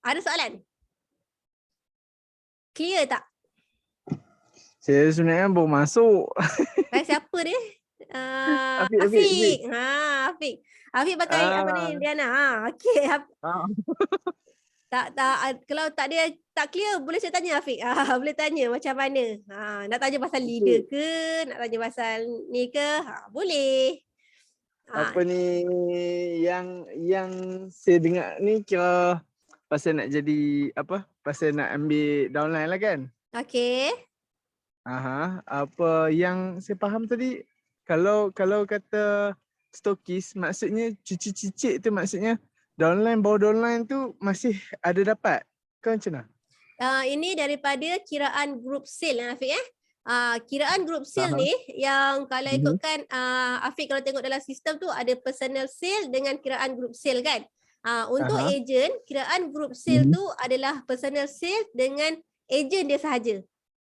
Ada soalan? Clear tak? Saya sebenarnya baru masuk. Siapa dia? Afiq. Afiq. Afiq pakai apa ni Diana? Okey. Kalau tak dia tak clear boleh saya tanya Afiq. Boleh tanya macam mana? Nak tanya pasal leader ke? Nak tanya pasal ni ke? Boleh. Apa ni yang saya dengar ni kira pasal nak jadi apa? Pasal nak ambil downline lah kan? Okey. Apa yang saya faham tadi, kalau kata stokis maksudnya cuci cicit tu, maksudnya bawa downline tu masih ada dapat ke macam mana? Ini daripada kiraan group sale Afiq kiraan group sale ni yang kalau ikutkan Afiq kalau tengok dalam sistem tu ada personal sale dengan kiraan group sale kan. Untuk ejen, kiraan group sale tu adalah personal sale dengan ejen dia sahaja.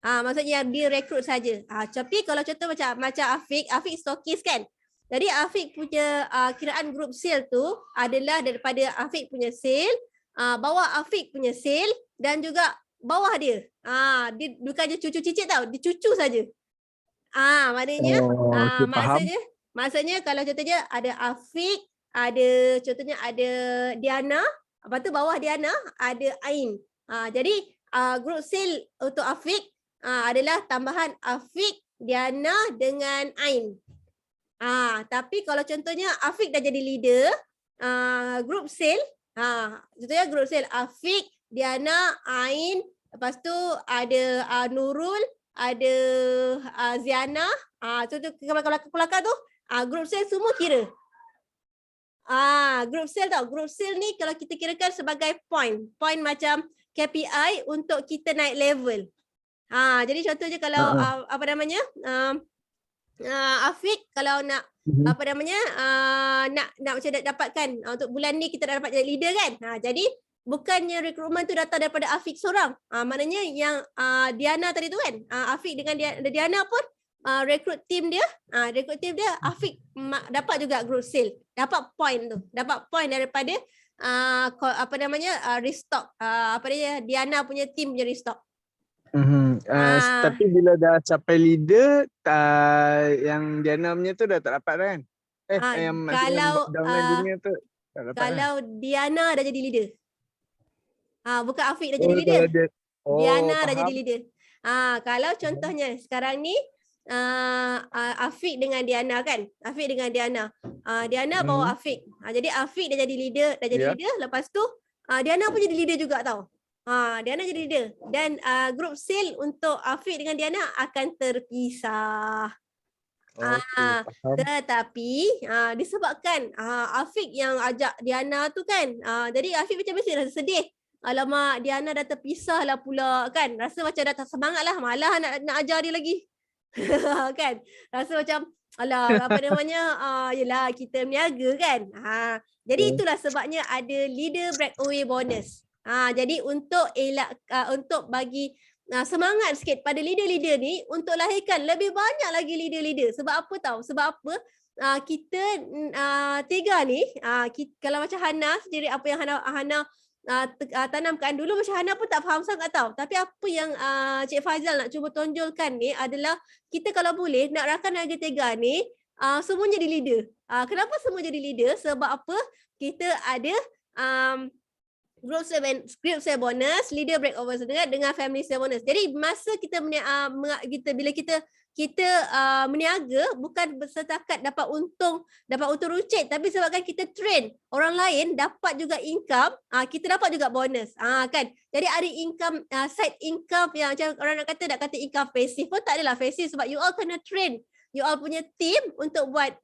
Maksudnya dia rekrut saja. Tapi kalau contoh macam Afiq stokis kan. Jadi Afiq punya kiraan group sale tu adalah daripada Afiq punya sale, bawah Afiq punya sale dan juga bawah dia. Dia bukannya cucu cicit tau, dia cucu saja. Maknanya maksudnya kalau contohnya ada Afiq, contohnya ada Diana, lepas tu bawah Diana ada Ain. Jadi group sale untuk Afiq adalah tambahan Afiq, Diana dengan Ain. Tapi kalau contohnya Afiq dah jadi leader, group sale, contohnya group sale Afiq, Diana, Ain, lepas tu ada Nurul, ada Ziana, contoh kelakar tu, group sale semua kira. Group sale tau, group sale ni kalau kita kirakan sebagai point macam KPI untuk kita naik level. Jadi contohnya kalau apa namanya Afiq kalau nak apa namanya nak macam dapatkan untuk bulan ni kita dah dapat jadi leader kan. Jadi bukannya rekrutmen tu datang daripada Afiq seorang. Maknanya yang Diana tadi tu kan, Afiq dengan Diana pun rekrut team dia, Afiq dapat juga group sale, dapat point tu, dapat point daripada apa namanya restock apa dia Diana punya team punya restock. Tapi bila dah capai leader, yang Diana punya tu dah tak dapat kan? Yang kalau downline dunia tu tak dapat kalau kan? Diana dah jadi leader. Bukan Afiq dah jadi leader. Diana dah jadi leader. Kalau contohnya sekarang ni Afiq dengan Diana kan? Afiq dengan Diana. Diana bawa Afiq. Jadi Afiq dah jadi leader, lepas tu Diana pun jadi leader juga tau. Diana jadi leader dan group sale untuk Afiq dengan Diana akan terpisah. Tetapi disebabkan Afiq yang ajak Diana tu kan, jadi Afiq macam mesti rasa sedih. Alamak, Diana dah terpisah lah pula kan. Rasa macam dah tak semangat lah, malah nak ajar dia lagi. Kan? Rasa macam alah apa namanya yelah kita berniaga kan. Jadi itulah sebabnya ada leader breakaway bonus. Jadi untuk untuk bagi semangat sikit pada leader-leader ni untuk lahirkan lebih banyak lagi leader-leader. Sebab apa tahu? Sebab apa? Kita tiga ni, kalau macam Hana sendiri, apa yang Hana tanamkan dulu, macam Hana pun tak faham sangat tahu. Tapi apa yang Cik Fazal nak cuba tonjolkan ni adalah kita kalau boleh nak rakan harga tiga ni semua jadi leader. Kenapa semua jadi leader? Sebab apa? Kita ada group sale bonus, leader breakover dengan family sale bonus. Jadi masa kita bila kita meniaga bukan setakat dapat untung runcit, tapi sebabkan kita train orang lain dapat juga income, kita dapat juga bonus. Kan? Jadi ada income, side income yang macam orang nak kata income passive pun tak adalah passive sebab you all kena train you all punya team untuk buat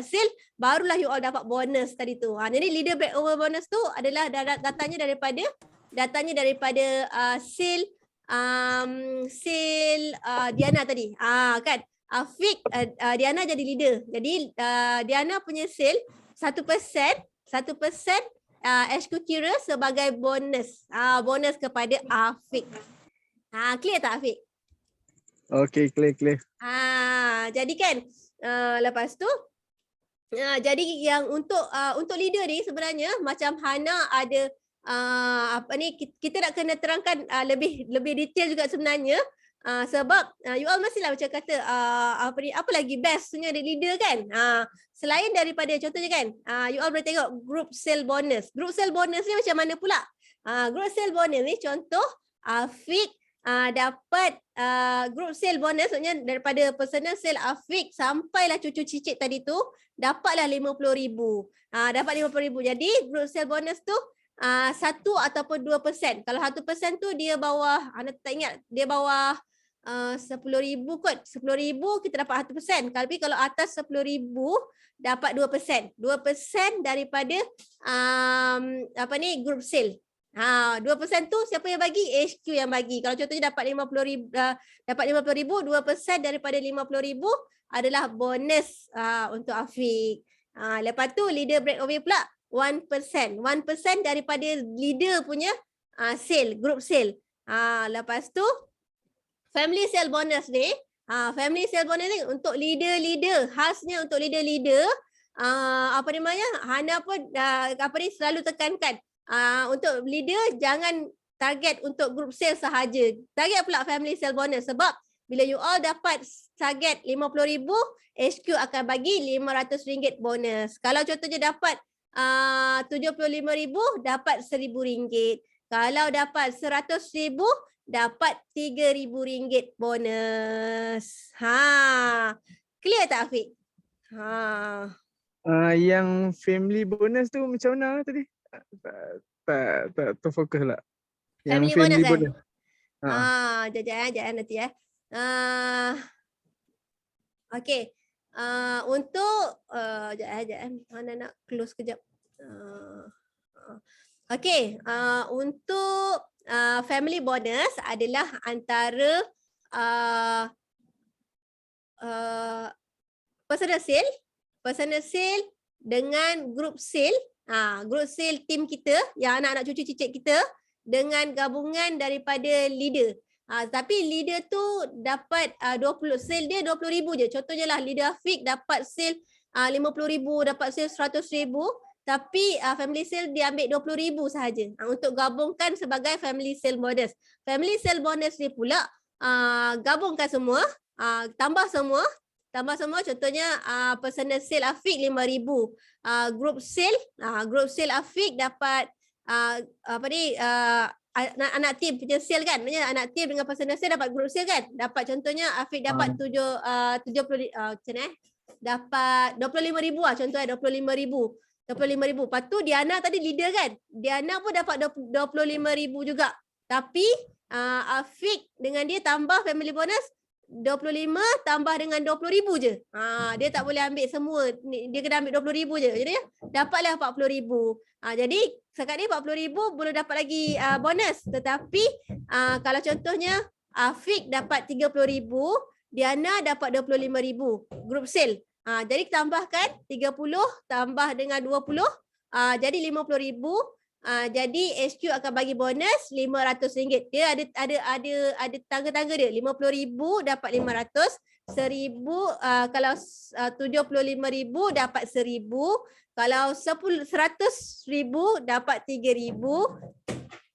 sale, barulah you all dapat bonus tadi tu. Jadi leader breakover bonus tu adalah datanya daripada sale Diana tadi. Kan? Afiq Diana jadi leader. Jadi Diana punya sale 1% HQ kira sebagai bonus. Bonus kepada Afiq. Clear tak Afiq? Okay, clear. Jadi kan lepas tu Jadi yang untuk leader ni sebenarnya macam Hana ada kita nak kena terangkan lebih detail juga sebenarnya. Sebab you all mestilah macam kata apa lagi bestnya di leader kan. Selain daripada contohnya kan, you all boleh tengok group sale bonus. Group sale bonus ni macam mana pula? Group sale bonus ni contoh Afiq dapat group sale bonus, maksudnya daripada personal sale Afiq sampailah cucu cicit tadi tu dapatlah 50,000. Dapat 50,000. Jadi group sale bonus tu 1 ataupun 2%. Kalau 1% tu dia bawah, Ana tak ingat, dia bawah 10,000 kot. 10,000 kita dapat 1%. Tapi kalau atas 10,000 dapat 2%. 2% daripada group sale. 2% tu siapa yang bagi? HQ yang bagi. Kalau contohnya dapat 50,000, 2% daripada 50,000 adalah bonus untuk Afiq. Lepas tu leader breakaway pula 1%. 1% daripada leader punya sale, group sale. Lepas tu family sale bonus ni, family sale bonus ni untuk leader-leader, khasnya untuk leader-leader. Hana pun selalu tekankan untuk leader jangan target untuk group sale sahaja. Target pula family sale bonus, sebab bila you all dapat target 50,000, HQ akan bagi RM500 bonus. Kalau contohnya dapat 75,000 dapat RM1,000. Kalau dapat 100,000 dapat RM3,000 bonus. Clear tak Afiq? Yang family bonus tu macam mana tadi? Tak terfokus lah. Yang Family bonus bonus. Sekejap nanti okey. Untuk mana nak close kejap. Okey, untuk family bonus adalah antara personal sale dengan group sale. Group sale team kita yang anak-anak cucu cicit kita dengan gabungan daripada leader. Tapi leader tu dapat 20, sale dia 20,000 je. Contohnya lah leader Afiq dapat sale 50,000, dapat sale 100,000, tapi family sale dia ambil 20,000 sahaja untuk gabungkan sebagai family sale bonus. Family sale bonus ni pula gabungkan semua, tambah semua, contohnya personal sale Afiq 5,000, group sale Afiq dapat anak team punya sale kan, maksudnya anak team dengan personal sale dapat group sale kan, dapat contohnya Afiq dapat 70 dapat 25,000 contohnya 25,000. Lepas tu Diana tadi leader kan, Diana pun dapat 25,000 juga, tapi Afiq dengan dia tambah family bonus 25 tambah dengan 20,000 je. Dia tak boleh ambil semua. Dia kena ambil 20,000 je. Jadi dapatlah 40,000. Jadi sekat ni 40,000 boleh dapat lagi bonus. Tetapi kalau contohnya Afiq dapat 30,000, Diana dapat 25,000 group sale. Jadi tambahkan 30 tambah dengan 20, jadi 50,000. Jadi HQ akan bagi bonus RM500. Dia ada tangga-tangga dia. 50,000 dapat 500, 1,000 kalau 75,000 dapat 1,000, kalau 100,000 dapat 3,000,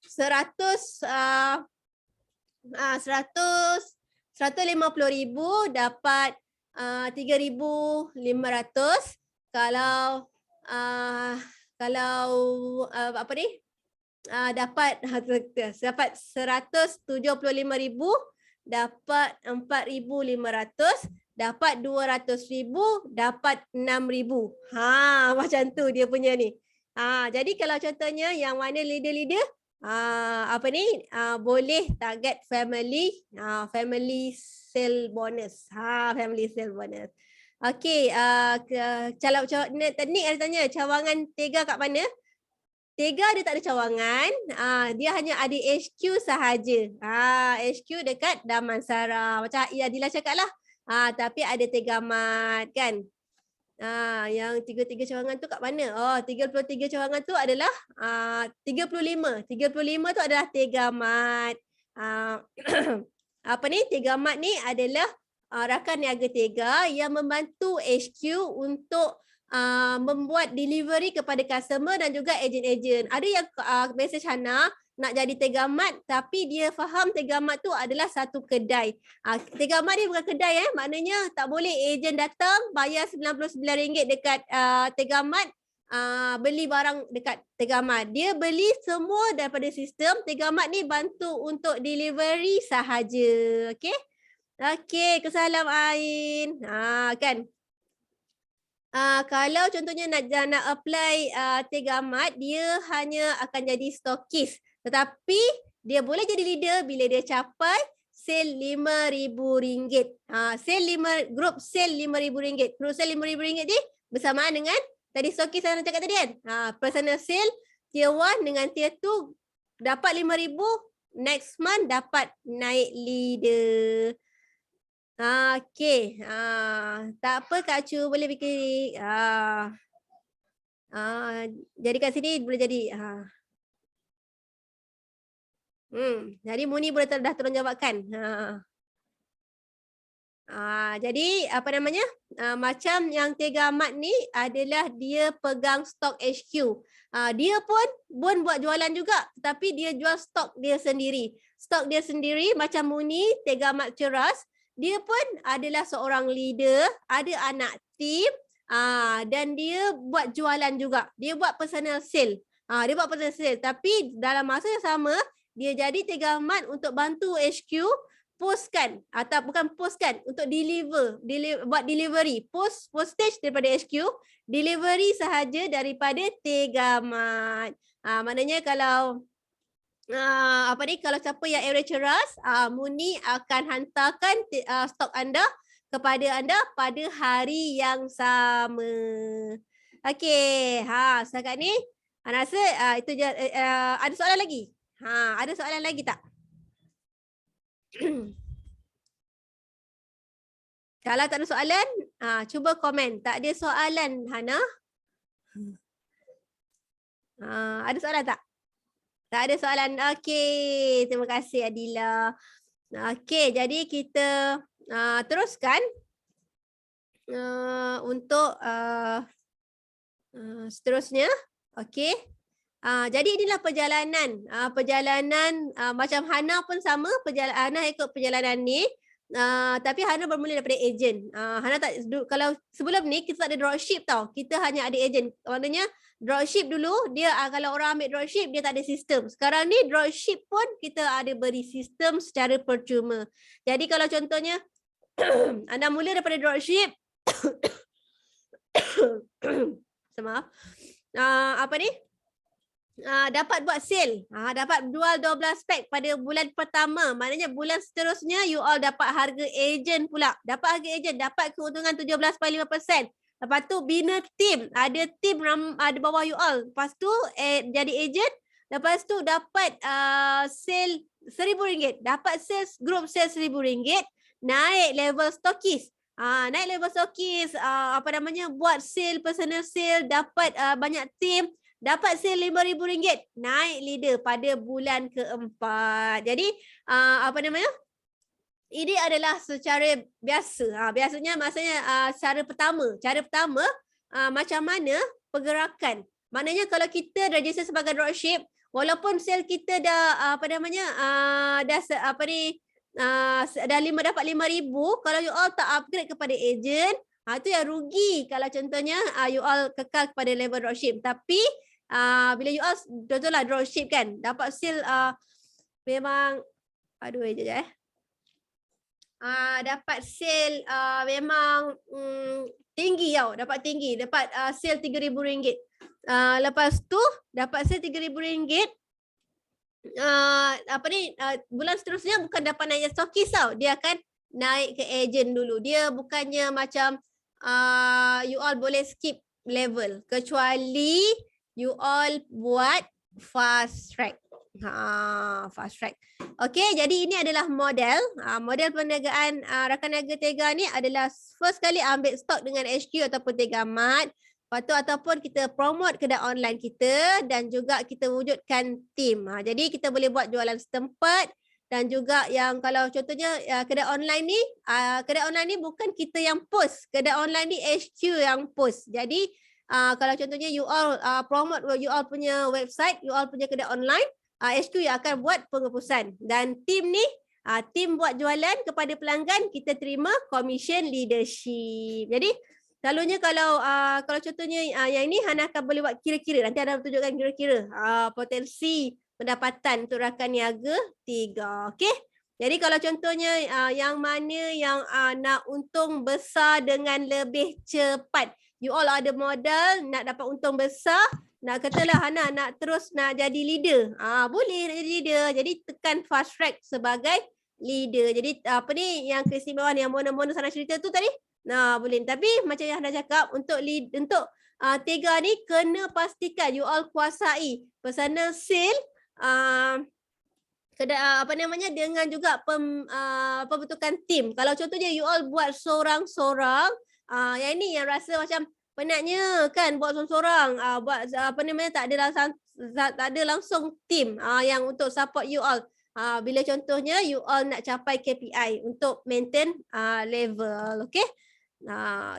150,000 dapat 3,500. Dapat 175,000 dapat 4,500, dapat 200,000 dapat 6,000. Macam tu dia punya ni. Jadi kalau contohnya yang mana leader-leader boleh target family sale bonus. Family sale bonus. Okey, kalau teknik ada tanya cawangan Tega kat mana? Tega dia tak ada cawangan, dia hanya ada HQ sahaja. HQ dekat Damansara. Macam Adila cakap lah. Tapi ada Tegamat kan. Yang 33 cawangan tu kat mana? 33 cawangan tu adalah 35. 35 tu adalah Tegamat. Tegamat ni adalah rakan niaga Tega yang membantu HQ untuk membuat delivery kepada customer dan juga ejen-ejen. Ada yang message Hana nak jadi Tegamat tapi dia faham Tegamat tu adalah satu kedai. Tegamat ni bukan kedai maknanya tak boleh ejen datang bayar RM99 dekat Tegamat beli barang dekat Tegamat. Dia beli semua daripada sistem. Tegamat ni bantu untuk delivery sahaja. Okey? Okey, kesalam Ain. Kan? Kalau contohnya nak apply Tegamat, dia hanya akan jadi stokis. Tetapi dia boleh jadi leader bila dia capai sale RM5,000. Grup sale RM5,000. Grup sale RM5,000 ni bersamaan dengan tadi stokis yang cakap tadi kan. Personal sale tier 1 dengan tier 2 dapat RM5,000, next month dapat naik leader. Okey. Tak apa Kak Chu, boleh fikir. Jadi kat sini boleh jadi. Jadi Muni boleh dah tolong jawabkan. Jadi apa namanya? Macam yang Tegamat ni adalah dia pegang stok HQ. Dia pun buat jualan juga, tapi dia jual stok dia sendiri. Stok dia sendiri macam Muni, Tegamat Ceras. Dia pun adalah seorang leader, ada anak tim, dan dia buat jualan juga. Dia buat personal sale. Tapi dalam masa yang sama, dia jadi Tegamat untuk bantu HQ postkan atau bukan postkan, untuk buat delivery, postage daripada HQ, delivery sahaja daripada Tegamat. Maknanya kalau kalau siapa yang area Ceras, Muni akan hantarkan stok anda kepada anda pada hari yang sama. Okey, setakat ni Ana rasa itu je. Ada soalan lagi? Ada soalan lagi tak? Kalau tak ada soalan, cuba komen. Tak ada soalan, Hana? Ada soalan tak? Tak ada soalan. Okey, terima kasih Adila. Okey, jadi kita teruskan untuk seterusnya. Okey. Jadi inilah perjalanan. Perjalanan macam Hana pun sama. Hana ikut perjalanan ni. Tapi Hana bermula daripada ejen. Hana tak, kalau sebelum ni kita tak ada dropship tau. Kita hanya ada ejen. Maknanya dropship dulu, dia kalau orang ambil dropship, dia tak ada sistem. Sekarang ni dropship pun kita ada beri sistem secara percuma. Jadi kalau contohnya anda mula daripada dropship, maaf, dapat buat sale, dapat jual 12 pack pada bulan pertama. Maknanya bulan seterusnya you all dapat harga ejen pula. Dapat harga ejen, dapat keuntungan 17.5%. Lepas tu bina tim, ada tim ada bawah you all. Lepas tu jadi ejen, lepas tu dapat sale RM1,000. Dapat sales, group sales RM1,000, naik level stokis. Naik level stokis, buat sale, personal sale, dapat banyak tim. Dapat sale RM5,000, naik leader pada bulan keempat. Jadi ini adalah secara biasa. Biasanya maksudnya cara pertama macam mana pergerakan. Maknanya kalau kita register sebagai dropship, walaupun sale kita dah dapat RM5,000, kalau you all tak upgrade kepada ejen, itu yang rugi kalau contohnya you all kekal kepada level dropship. Tapi bila you all betul lah dropship kan, dapat sale memang dapat sale memang tinggi tau, dapat sale RM3,000. Lepas tu dapat sale RM3,000, bulan seterusnya bukan dapat naik stokis tau, dia akan naik ke ejen dulu. Dia bukannya macam you all boleh skip level kecuali you all buat fast track. Fast track. Okey, jadi ini adalah model. Model perniagaan rakan niaga Tega ni adalah first kali ambil stok dengan HQ ataupun Tegamat. Lepas tu ataupun kita promote kedai online kita dan juga kita wujudkan tim. Jadi kita boleh buat jualan setempat dan juga yang kalau contohnya kedai online ni bukan kita yang post, kedai online ni HQ yang post. Jadi kalau contohnya you all promote you all punya website, you all punya kedai online, HQ yang akan buat pengepusan, dan tim ni tim buat jualan kepada pelanggan, kita terima commission leadership. Jadi selalunya kalau contohnya yang ini Hana akan boleh buat kira-kira, nanti Hana tunjukkan kira-kira potensi pendapatan untuk rakan niaga 3. Okey. Jadi kalau contohnya yang mana yang nak untung besar dengan lebih cepat. You all ada modal nak dapat untung besar, nak katalah Hana nak terus nak jadi leader. Boleh nak jadi leader. Jadi tekan fast track sebagai leader. Jadi apa ni yang keistimewaan yang Mona sana cerita tu tadi? Nah, boleh. Tapi macam yang Hana cakap, untuk Tega ni kena pastikan you all kuasai personal sale, dengan juga pembentukan tim. Kalau contohnya you all buat seorang-seorang, yang ini yang rasa macam penatnya kan buat seorang-seorang, buat tak ada langsung tim yang untuk support you all. Bila contohnya you all nak capai KPI untuk maintain level, okey?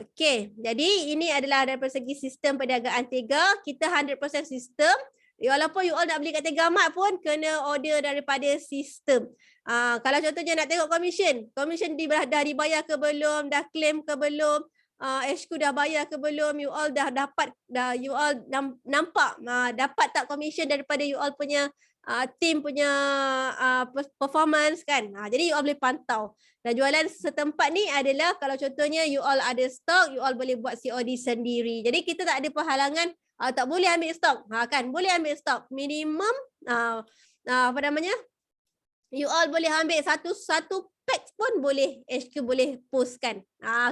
Okey, jadi ini adalah dari segi sistem perniagaan Tega. Kita 100% sistem. Walaupun you all nak beli kat Tega Mart pun kena order daripada sistem. Kalau contohnya nak tengok commission dah dibayar ke belum, dah claim ke belum, HQ dah bayar ke belum, you all dah dapat, you all nampak dapat tak commission daripada you all punya team punya performance kan. Jadi you all boleh pantau. Dan jualan setempat ni adalah kalau contohnya you all ada stok, you all boleh buat COD sendiri. Jadi kita tak ada perhalangan tak boleh ambil stok. Kan boleh ambil stok. Minimum you all boleh ambil satu pack pun boleh, HQ boleh postkan.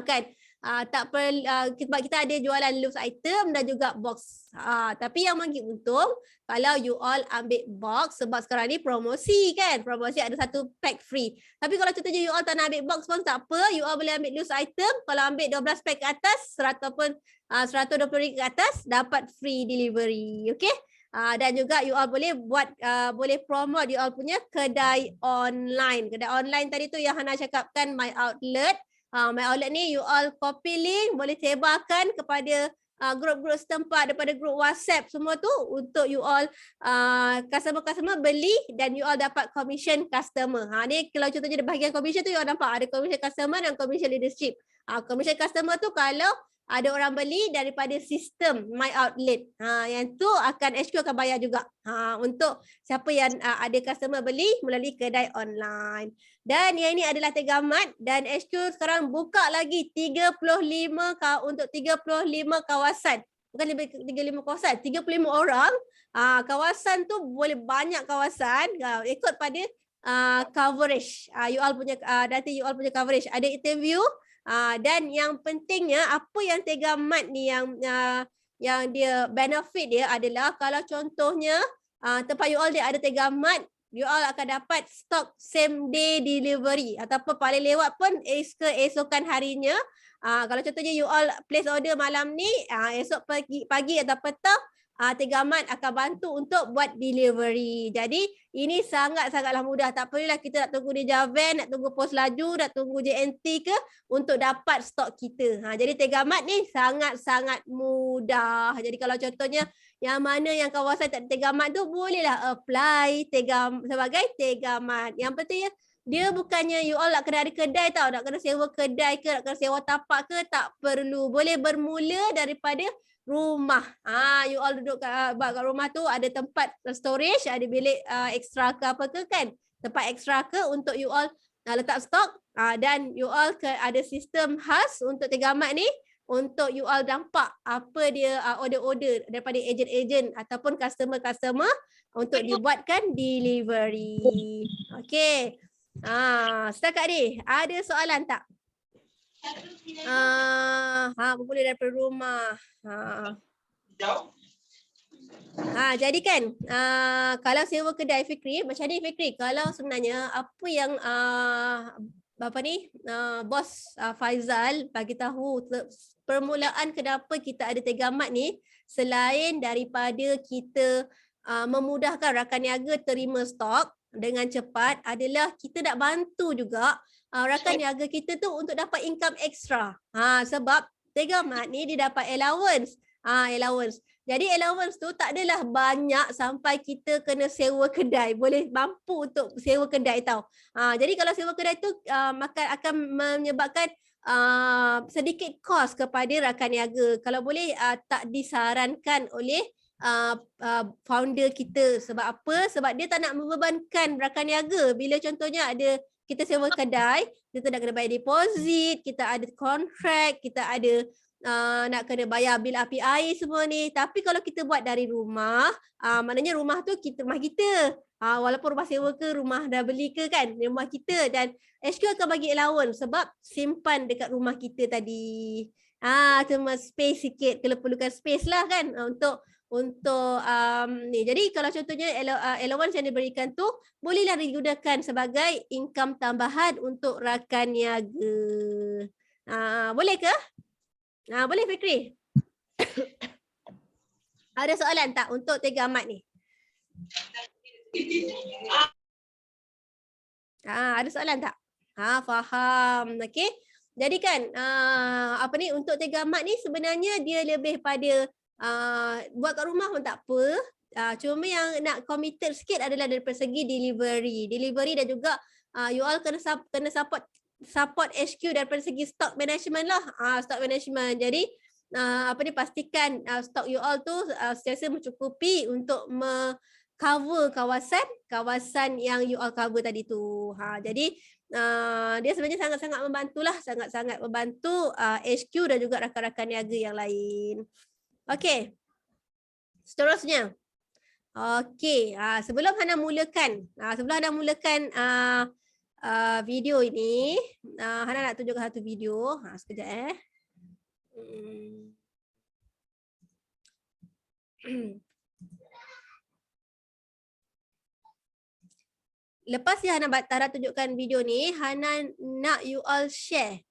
Kan. Sebab kita ada jualan loose item dan juga box. Tapi yang bagi untung kalau you all ambil box, sebab sekarang ni promosi kan. Promosi ada satu pack free. Tapi kalau contohnya you all tak nak ambil box pun tak apa, you all boleh ambil loose item. Kalau ambil 12 pack ke atas, ataupun RM120 ke atas, dapat free delivery. Okay? Dan juga you all boleh buat, boleh promote you all punya kedai online. Kedai online tadi tu yang Hana cakapkan, My Outlet. My Outlet ni you all copy link, boleh sebarkan kepada grup-grup setempat, daripada grup WhatsApp semua tu untuk you all customer beli dan you all dapat commission customer. Ni kalau contohnya bahagian commission tu you all nampak ada commission customer dan commission leadership. Commission customer tu kalau ada orang beli daripada sistem My Outlet. Yang tu akan HQ akan bayar juga. Untuk siapa yang ada customer beli melalui kedai online. Dan yang ini adalah Tega Mart dan HQ sekarang buka lagi 35 untuk 35 kawasan. Bukan 35 kawasan, 35 orang. Kawasan tu boleh banyak kawasan ikut pada coverage. You all punya nanti you all punya coverage ada interview. Dan yang pentingnya apa yang Tega Mart ni yang dia benefit dia adalah kalau contohnya tempat you all dia ada Tega Mart, you all akan dapat stok same day delivery ataupun paling lewat pun keesokan harinya. Kalau contohnya you all place order malam ni, esok pagi atau petang, Tega Mart akan bantu untuk buat delivery. Jadi ini sangat-sangatlah mudah. Tak perlulah kita nak tunggu di Javan, nak tunggu pos laju, nak tunggu JNT ke untuk dapat stok kita. Jadi Tega Mart ni sangat-sangat mudah. Jadi kalau contohnya yang mana yang kawasan tak ada Tega Mart tu, bolehlah apply sebagai Tega Mart. Yang pentingnya dia bukannya you all nak kena ada kedai tau, nak kena sewa kedai ke, nak kena sewa tapak ke, tak perlu. Boleh bermula daripada rumah. You all duduk kat rumah tu ada tempat storage, ada bilik ekstra ke apa ke kan. Tempat ekstra ke untuk you all letak stok, dan you all ada sistem khas untuk Tega Mart ni untuk you all nampak apa dia order-order daripada ejen-ejen ataupun customer-customer untuk dibuatkan delivery. Okey. Setakat ni ada soalan tak? Boleh daripada rumah. Jadi kan kalau sewa kedai Fikri, macam ni Fikri, kalau sebenarnya apa yang bos Faizal bagi tahu permulaan kenapa kita ada Tega Mart ni, selain daripada kita memudahkan rakan niaga terima stok, dengan cepat adalah kita nak bantu juga rakan niaga kita tu untuk dapat income extra. Sebab Tega Mart ni dia dapat allowance. Allowance. Jadi allowance tu tak adalah banyak sampai kita kena sewa kedai. Boleh mampu untuk sewa kedai tau. Jadi kalau sewa kedai tu akan menyebabkan sedikit kos kepada rakan niaga. Kalau boleh tak disarankan oleh founder kita. Sebab apa? Sebab dia tak nak membebankan rakan niaga. Bila contohnya kita sewa kedai, kita nak kena bayar deposit, kita ada kontrak, kita ada nak kena bayar bil api air semua ni. Tapi kalau kita buat dari rumah, maknanya rumah tu rumah kita. Walaupun rumah sewa ke, rumah dah beli ke kan, rumah kita, dan HQ akan bagi allowance sebab simpan dekat rumah kita tadi. Cuma space sikit, kalau perlukan space lah kan untuk ni. Jadi kalau contohnya allowance yang diberikan tu bolehlah digunakan sebagai income tambahan untuk rakan niaga. Boleh ke? Boleh Fikri? Ada soalan tak untuk Tega Mart ni? Ada soalan tak? Faham. Okey. Jadi kan untuk Tega Mart ni sebenarnya dia lebih pada buat kat rumah pun tak apa. Cuma yang nak committed sikit adalah dari segi delivery dan juga you all kena support HQ daripada segi stock management lah. Stock management. Jadi pastikan stok you all tu sentiasa mencukupi untuk cover kawasan yang you all cover tadi tu. Jadi dia sebenarnya sangat-sangat membantulah, sangat-sangat membantu HQ dan juga rakan-rakan niaga yang lain. Okey. Seterusnya. Okey, sebelum Hana mulakan video ini, Hana nak tunjukkan satu video. Sekejap Lepas yang Hana tunjukkan video ni, Hana nak you all share.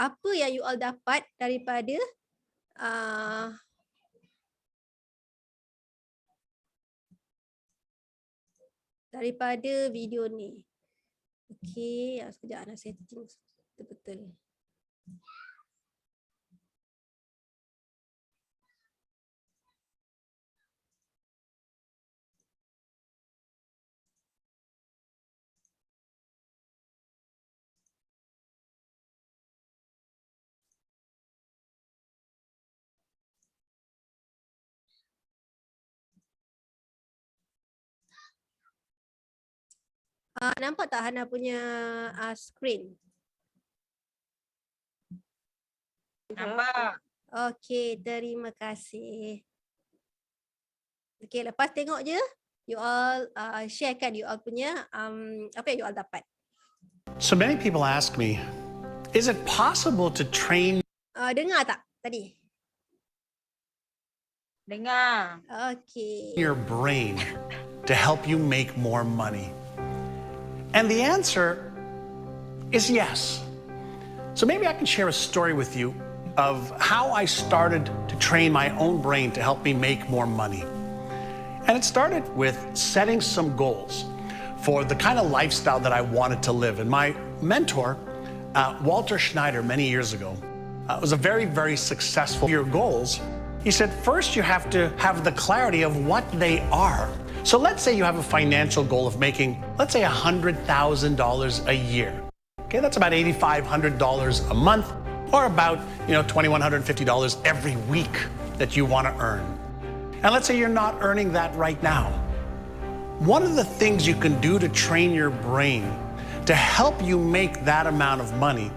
Apa yang you all dapat daripada video ni. Okey, sekejap nak setting betul-betul. Nampak tak Hana punya screen? Nampak. Okey, terima kasih. Okey, lepas tengok je, you all sharekan you all punya apa yang you all dapat. So many people ask me, is it possible to train Dengar tak tadi? Dengar. Okey. your brain to help you make more money? And the answer is yes. So maybe I can share a story with you of how I started to train my own brain to help me make more money. And it started with setting some goals for the kind of lifestyle that I wanted to live. And my mentor, Walter Schneider, many years ago, was a very, very successful. Your goals, he said, first you have to have the clarity of what they are. So let's say you have a financial goal of making, let's say $100,000 a year. Okay, that's about $8,500 a month, or about $2,150 every week that you want to earn. And let's say you're not earning that right now. One of the things you can do to train your brain to help you make that amount of money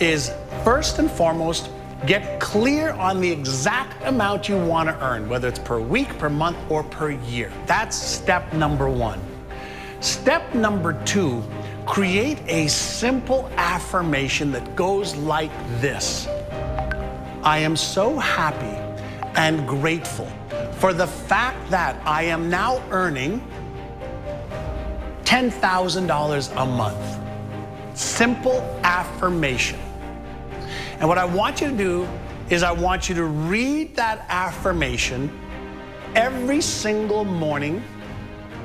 is, first and foremost, get clear on the exact amount you want to earn, whether it's per week, per month, or per year. That's step number one. Step number two, create a simple affirmation that goes like this. I am so happy and grateful for the fact that I am now earning $10,000 a month. simple affirmation. And what I want you to do is I want you to read that affirmation every single morning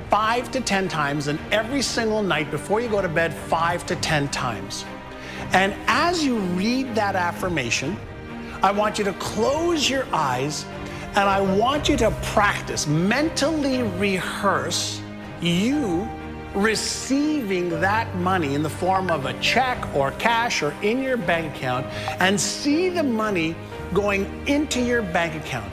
5 to 10 times, and every single night before you go to bed 5 to 10 times. And as you read that affirmation, I want you to close your eyes and I want you to practice, mentally rehearse you receiving that money in the form of a check or cash or in your bank account, and see the money going into your bank account.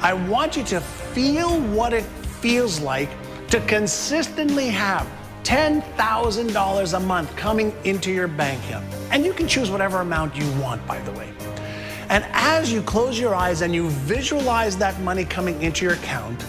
I want you to feel what it feels like to consistently have $10,000 a month coming into your bank account. And you can choose whatever amount you want, by the way. And as you close your eyes and you visualize that money coming into your account,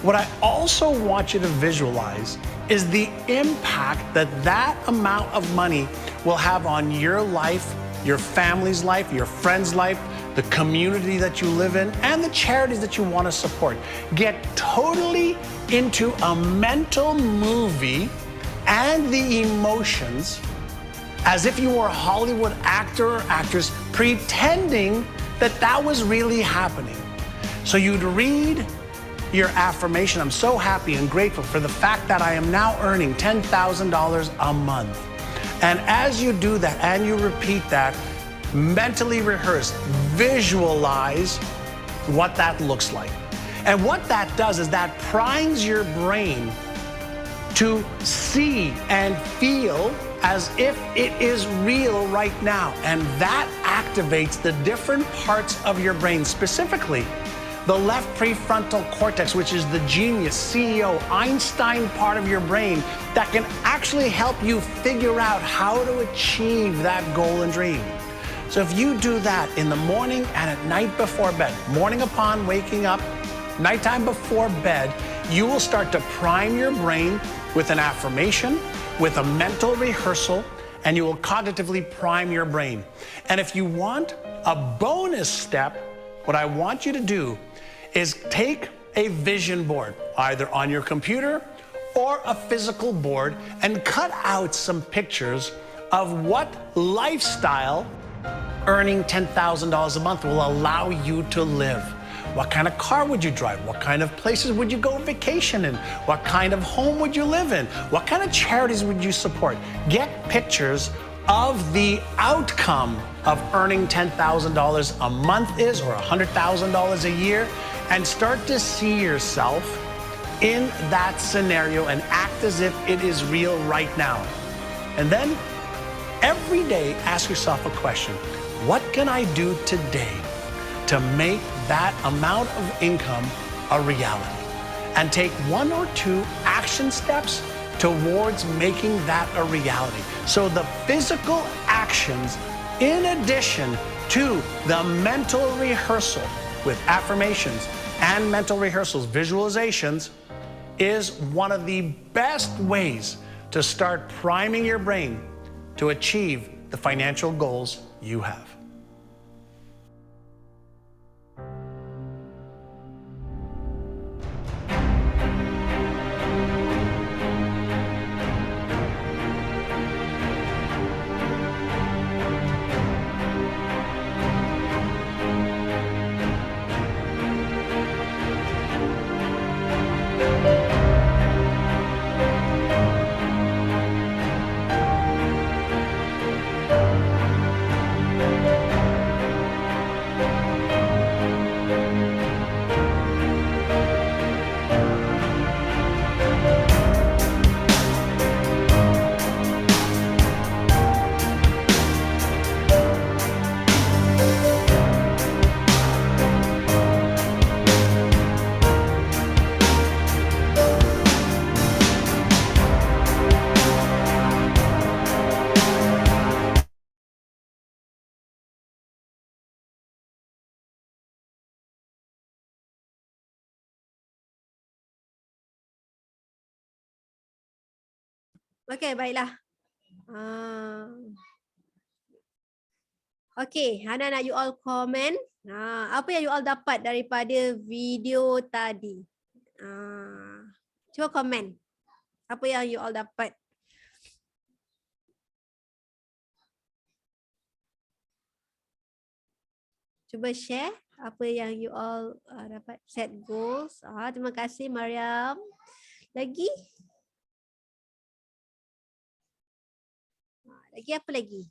what I also want you to visualize is the impact that that amount of money will have on your life, your family's life, your friend's life, the community that you live in, and the charities that you want to support. Get totally into a mental movie and the emotions as if you were a Hollywood actor or actress pretending that that was really happening. So you'd read your affirmation. I'm so happy and grateful for the fact that I am now earning $10,000 a month. And as you do that and you repeat that, mentally rehearse, visualize what that looks like. And what that does is that primes your brain to see and feel as if it is real right now. And that activates the different parts of your brain, specifically the left prefrontal cortex, which is the genius, CEO, Einstein part of your brain that can actually help you figure out how to achieve that goal and dream. So if you do that in the morning and at night before bed, morning upon waking up, nighttime before bed, you will start to prime your brain with an affirmation, with a mental rehearsal, and you will cognitively prime your brain. And if you want a bonus step, what I want you to do is take a vision board, either on your computer or a physical board, and cut out some pictures of what lifestyle earning $10,000 a month will allow you to live. What kind of car would you drive? What kind of places would you go vacation in? What kind of home would you live in? What kind of charities would you support? Get pictures of the outcome of earning $10,000 a month is, or $100,000 a year, and start to see yourself in that scenario and act as if it is real right now. And then every day ask yourself a question. What can I do today to make that amount of income a reality? And take 1 or 2 action steps towards making that a reality. So the physical actions, in addition to the mental rehearsal with affirmations and mental rehearsals, visualizations, is one of the best ways to start priming your brain to achieve the financial goals you have. Okey, baiklah. Okey, Hana nak you all komen. Apa yang you all dapat daripada video tadi? Cuba komen. Apa yang you all dapat? Cuba share apa yang you all dapat set goals. Terima kasih Mariam. Lagi? Lagi apa lagi?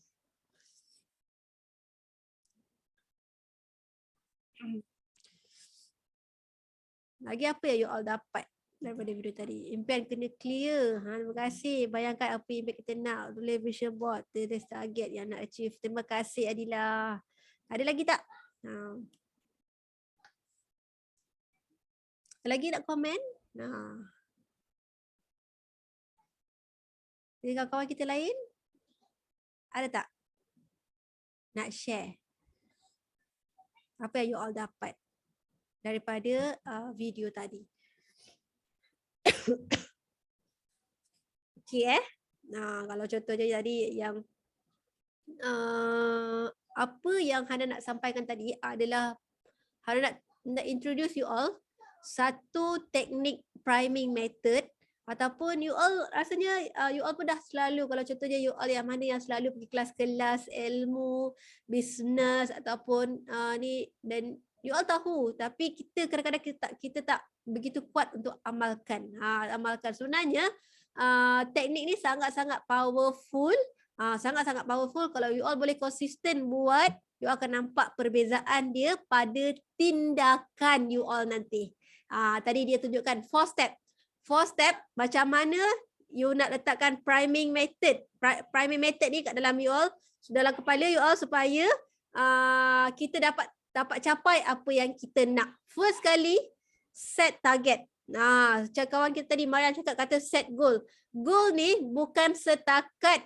Lagi apa yang you all dapat daripada video tadi? Impian kena clear. Terima kasih. Bayangkan apa impian kita nak. Tulis vision board. Tulis target yang nak achieve. Terima kasih Adila. Ada lagi tak? Lagi nak komen? Jadi kawan-kawan kita lain? Ada tak? Nak share? Apa yang you all dapat daripada video tadi? Okay kalau contohnya tadi yang apa yang Hana nak sampaikan tadi adalah Hana nak introduce you all satu teknik priming method, ataupun you all rasanya you all pun dah selalu, kalau contohnya you all yang mana yang selalu pergi kelas-kelas ilmu, bisnes ataupun ni, dan you all tahu, tapi kita kadang-kadang kita tak begitu kuat untuk amalkan. Amalkan sebenarnya teknik ni sangat-sangat powerful. Sangat-sangat powerful. Kalau you all boleh konsisten buat, you akan nampak perbezaan dia pada tindakan you all nanti. Tadi dia tunjukkan 4 step. 4 step macam mana you nak letakkan priming method. Priming method ni kat dalam you all, dalam kepala you all, supaya kita dapat capai apa yang kita nak. First kali, set target. Macam kawan kita tadi Mariam cakap kata set goal. Goal ni bukan setakat,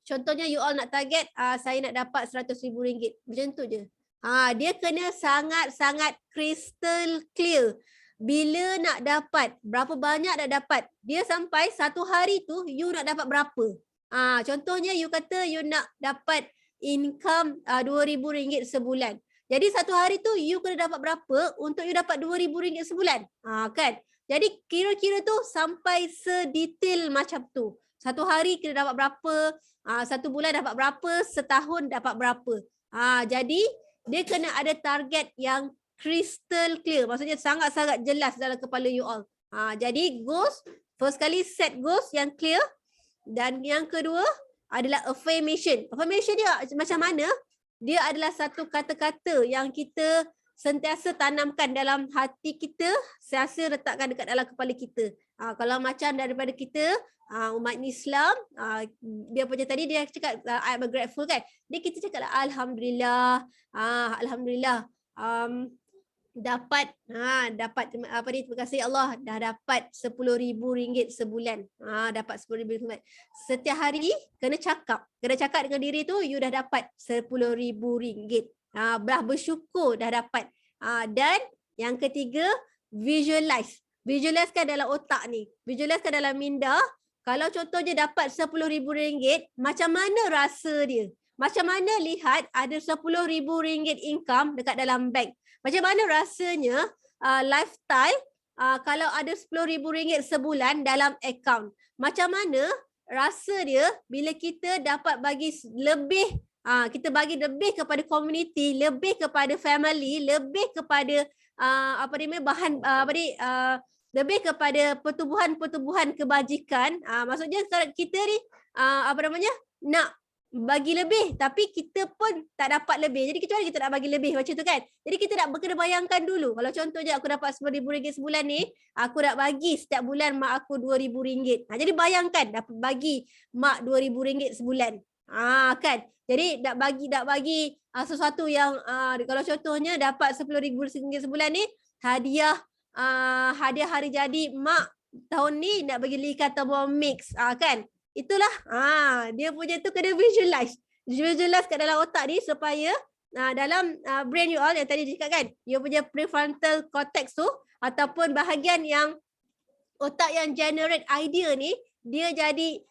contohnya you all nak target saya nak dapat RM100,000. Macam tu je. Dia kena sangat-sangat crystal clear. Bila nak dapat, berapa banyak nak dapat. Dia sampai satu hari tu you nak dapat berapa. Contohnya you kata you nak dapat income RM2,000 sebulan. Jadi satu hari tu you kena dapat berapa untuk you dapat RM2,000 sebulan. Kan? Jadi kira-kira tu sampai sedetail macam tu. Satu hari kena dapat berapa, satu bulan dapat berapa, setahun dapat berapa. Jadi dia kena ada target yang crystal clear. Maksudnya sangat-sangat jelas dalam kepala you all. Jadi goals, first kali set goals yang clear. Dan yang kedua adalah affirmation. Affirmation dia macam mana? Dia adalah satu kata-kata yang kita sentiasa tanamkan dalam hati kita, sentiasa letakkan dekat dalam kepala kita. Kalau macam daripada kita, umat Islam, dia punya tadi dia cakap I'm grateful kan. Dia kita cakap Alhamdulillah, Alhamdulillah, dapat apa ni, terima kasih Allah dah dapat RM10,000 sebulan. Dapat RM10,000 sebulan. Setiap hari kena cakap dengan diri tu you dah dapat RM10,000. Bersyukur dah dapat. Dan yang ketiga, visualizekan dalam otak ni, visualizekan dalam minda. Kalau contohnya dapat RM10,000, macam mana rasa dia? Macam mana lihat ada RM10,000 income dekat dalam bank? Macam mana rasanya lifestyle kalau ada RM10,000 sebulan dalam akaun? Macam mana rasa dia bila kita dapat bagi lebih, kita bagi lebih kepada community, lebih kepada family, lebih kepada lebih kepada pertubuhan kebajikan. Maksudnya kita ni nak bagi lebih tapi kita pun tak dapat lebih. Jadi macam mana kita nak bagi lebih macam tu kan? Jadi kita nak kena bayangkan dulu. Kalau contohnya aku dapat RM10,000 sebulan ni, aku nak bagi setiap bulan mak aku RM2,000. Jadi bayangkan dapat bagi mak RM2,000 sebulan. Kan? Jadi nak bagi sesuatu yang kalau contohnya dapat RM10,000 sebulan ni, hadiah hari jadi mak tahun ni nak bagi ikan Thermomix, kan? Itulah dia punya tu kena visualize kat dalam otak ni, supaya dalam brain you all yang tadi cakap kan, you punya prefrontal cortex tu ataupun bahagian yang otak yang generate idea ni, dia jadi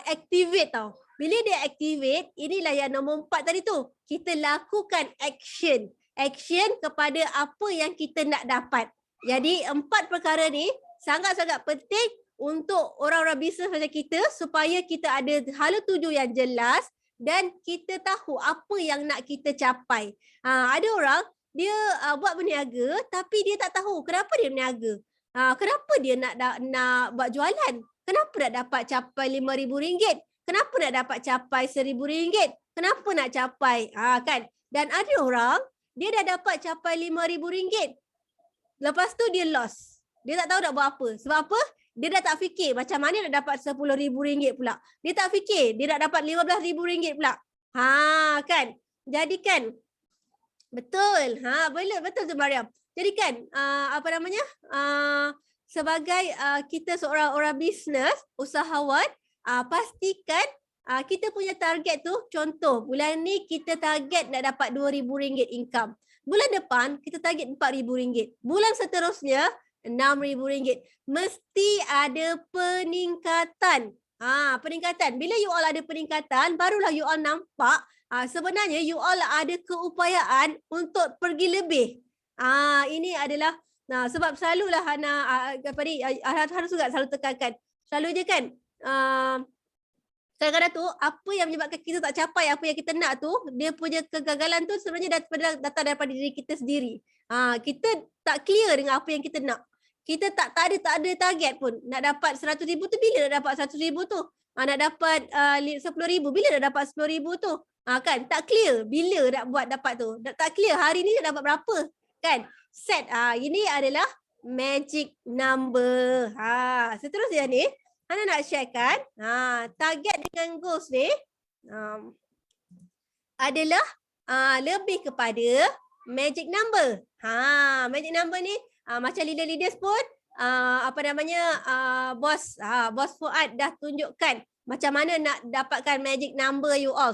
activate tau. Bila dia activate, inilah yang nombor 4 tadi tu, kita lakukan action kepada apa yang kita nak dapat. Jadi 4 perkara ni sangat-sangat penting untuk orang-orang bisnes macam kita, supaya kita ada hala tuju yang jelas dan kita tahu apa yang nak kita capai. Ada orang dia buat berniaga tapi dia tak tahu kenapa dia berniaga. Kenapa dia nak buat jualan? Kenapa nak dapat capai RM5,000? Kenapa nak dapat capai RM1,000? Kenapa nak capai? Kan? Dan ada orang dia dah dapat capai RM5,000. Lepas tu dia lost. Dia tak tahu nak buat apa. Sebab apa? Dia dah tak fikir macam mana nak dapat RM10,000 pula. Dia tak fikir dia nak dapat RM15,000 pula. Kan? Jadi kan, betul. Betul tu Mariam. Jadi kan, sebagai kita seorang orang bisnes, usahawan, pastikan kita punya target tu, contoh bulan ni kita target nak dapat RM2,000 income. Bulan depan kita target RM4,000. Bulan seterusnya RM6,000. Mesti ada peningkatan. Peningkatan. Bila you all ada peningkatan, barulah you all nampak sebenarnya you all ada keupayaan untuk pergi lebih. Ini adalah sebab selalulah Hana harus juga selalu tekankan. Selalu je kan kadang-kadang tu apa yang menyebabkan kita tak capai apa yang kita nak tu, dia punya kegagalan tu sebenarnya datang daripada diri kita sendiri. Kita tak clear dengan apa yang kita nak. Kita tak ada target pun. Nak dapat RM100,000 tu bila nak dapat RM100,000 tu? Nak dapat RM10,000 bila nak dapat RM10,000 tu? Kan tak clear bila nak buat dapat tu. Tak clear hari ni nak dapat berapa, kan? Set. Ini adalah magic number. Seterusnya ni Hana nak sharekan target dengan goals ni adalah lebih kepada magic number. Magic number ni macam leader-leaders pun bos Fuad dah tunjukkan macam mana nak dapatkan magic number you all.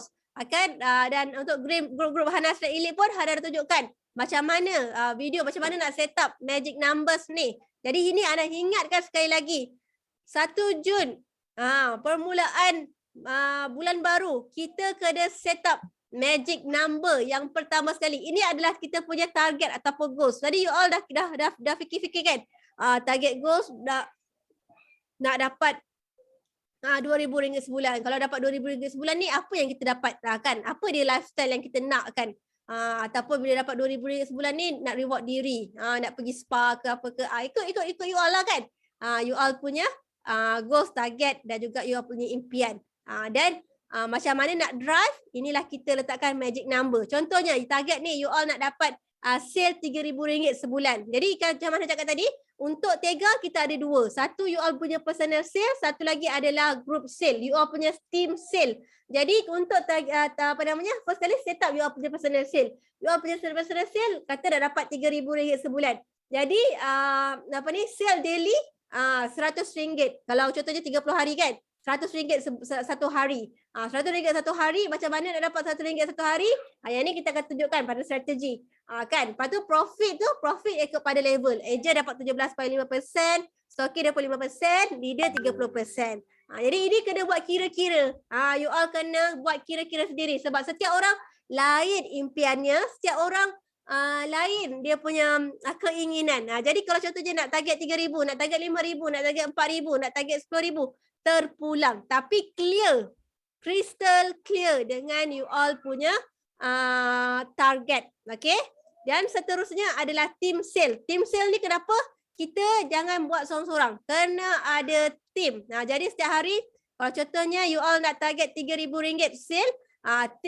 Dan untuk grup Hana Slack Elite pun Hana dah tunjukkan macam mana video macam mana nak set up magic numbers ni. Jadi ini Hana ingatkan sekali lagi. 1 Jun permulaan bulan baru, kita kena set up magic number yang pertama sekali. Ini adalah kita punya target ataupun goals. Tadi you all dah fikir-fikir kan? Target goals nak dapat RM2,000 sebulan. Kalau dapat RM2,000 sebulan ni apa yang kita dapat kan? Apa dia lifestyle yang kita nak kan? Ataupun bila dapat RM2,000 sebulan ni nak reward diri, nak pergi spa ke apa ke. Ikut you all lah kan? You all punya goals, target dan juga you all punya impian. Dan macam mana nak drive, inilah kita letakkan magic number. Contohnya target ni you all nak dapat sale RM3,000 sebulan. Jadi macam mana cakap tadi, untuk Tega kita ada 2. Satu you all punya personal sale, satu lagi adalah group sale. You all punya team sale. Jadi untuk first kali set up you all punya personal sale. You all punya personal sale kata dah dapat RM3,000 sebulan. Jadi sale daily RM100. Kalau contohnya 30 hari kan, RM100 satu hari. RM100 satu hari, macam mana nak dapat RM100 satu hari? Yang ni kita akan tunjukkan pada strategi. Kan? Lepas tu profit ikut pada level. Agent dapat 17.5%, stocky dapat 5%, leader 30%. Jadi ini kena buat kira-kira. You all kena buat kira-kira sendiri sebab setiap orang lain impiannya, setiap orang lain dia punya keinginan. Jadi kalau contohnya nak target 3,000, nak target 5,000, nak target 4,000, nak target 10,000, terpulang. Tapi clear, crystal clear dengan you all punya target. Okay? Dan seterusnya adalah team sale. Team sale ni kenapa kita jangan buat seorang-seorang? Kena ada team. Jadi setiap hari kalau contohnya you all nak target RM3,000 sale,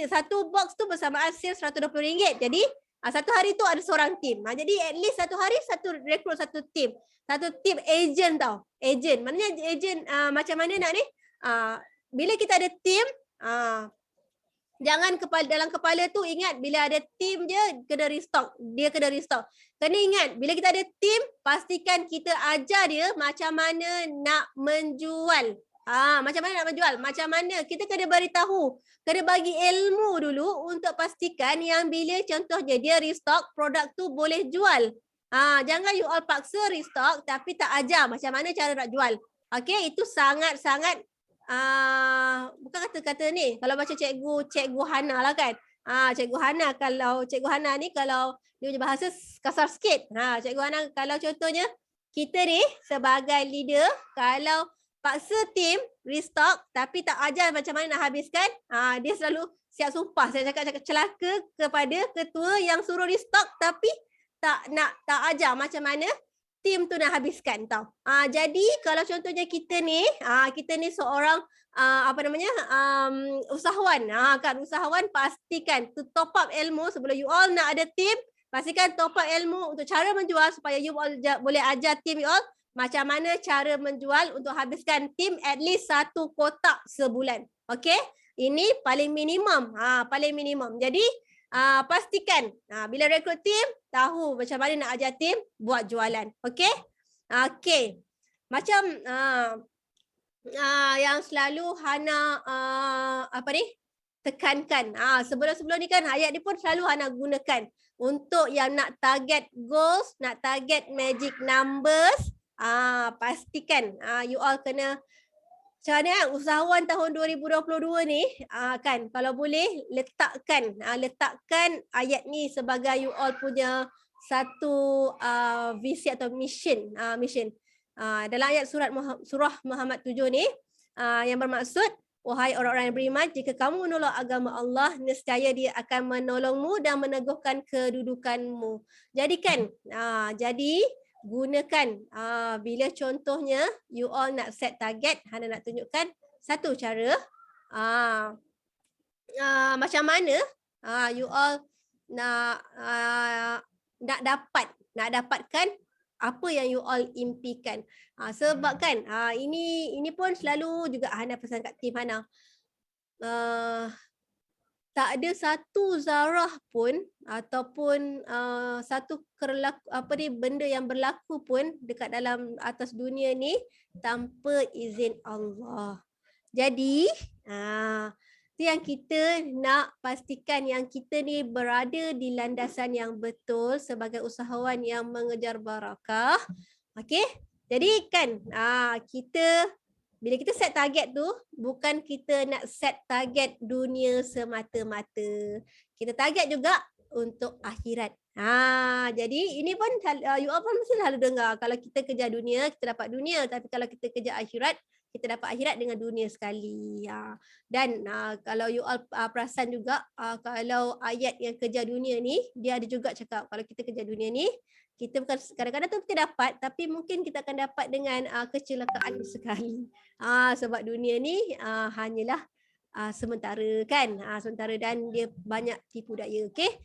satu box tu bersamaan sale RM120. Jadi satu hari tu ada seorang team. Jadi at least satu hari rekrut satu team. Satu team agent tau. Agent. Maknanya agent macam mana nak ni? Bila kita ada team, jangan dalam kepala tu ingat bila ada team je kena restock. Dia kena restock. Kena ingat bila kita ada team, pastikan kita ajar dia macam mana nak menjual. Macam mana nak menjual? Macam mana? Kita kena beritahu. Kena bagi ilmu dulu untuk pastikan yang bila contohnya dia restock, produk tu boleh jual. Jangan you all paksa restock tapi tak ajar macam mana cara nak jual. Okay, itu sangat-sangat bukan kata-kata ni. Kalau macam cikgu Hana lah kan. Cikgu Hana ni kalau dia punya bahasa kasar sikit. Cikgu Hana kalau contohnya kita ni sebagai leader, kalau paksa tim restock tapi tak ajar macam mana nak habiskan. Dia selalu siap sumpah. Saya cakap celaka kepada ketua yang suruh restock tapi tak ajar macam mana tim tu nak habiskan tau. Jadi kalau contohnya kita ni seorang usahawan. Kan usahawan pastikan to top up ilmu sebelum you all nak ada tim. Pastikan top up ilmu untuk cara menjual supaya you all boleh ajar tim you all macam mana cara menjual untuk habiskan tim at least 1 kotak sebulan. Okay? Ini paling minimum. Paling minimum. Jadi pastikan bila rekrut tim, tahu macam mana nak ajar tim buat jualan. Okay? Okay. Macam yang selalu Hana tekankan. Sebelum ni kan ayat ni pun selalu Hana gunakan. Untuk yang nak target goals, nak target magic numbers, pastikan you all kena macam mana usahawan tahun 2022 ni kan kalau boleh letakkan ayat ni sebagai you all punya satu visi atau mission. Dalam ayat surah Muhammad 7 ni yang bermaksud, wahai orang-orang yang beriman, jika kamu menolong agama Allah, nescaya dia akan menolongmu dan meneguhkan kedudukanmu. Jadi gunakan bila contohnya you all nak set target, Hana nak tunjukkan satu cara macam mana you all nak dapatkan apa yang you all impikan. Sebab kan ini pun selalu juga Hana pesan kat tim Hana. Tak ada satu zarah pun ataupun satu benda yang berlaku pun dekat dalam atas dunia ni tanpa izin Allah. Jadi itu yang kita nak pastikan yang kita ni berada di landasan yang betul sebagai usahawan yang mengejar barakah. Okey? Jadi kan kita bila kita set target tu, bukan kita nak set target dunia semata-mata. Kita target juga untuk akhirat. Jadi ini pun you all pun mesti selalu dengar. Kalau kita kejar dunia, kita dapat dunia. Tapi kalau kita kejar akhirat, kita dapat akhirat dengan dunia sekali. Dan kalau you all perasan juga, kalau ayat yang kejar dunia ni, dia ada juga cakap kalau kita kejar dunia ni, kita bukan kadang-kadang tu kita dapat, tapi mungkin kita akan dapat dengan kecelakaan sekali. Sebab dunia ni hanyalah sementara kan, sementara dan dia banyak tipu daya. Okey.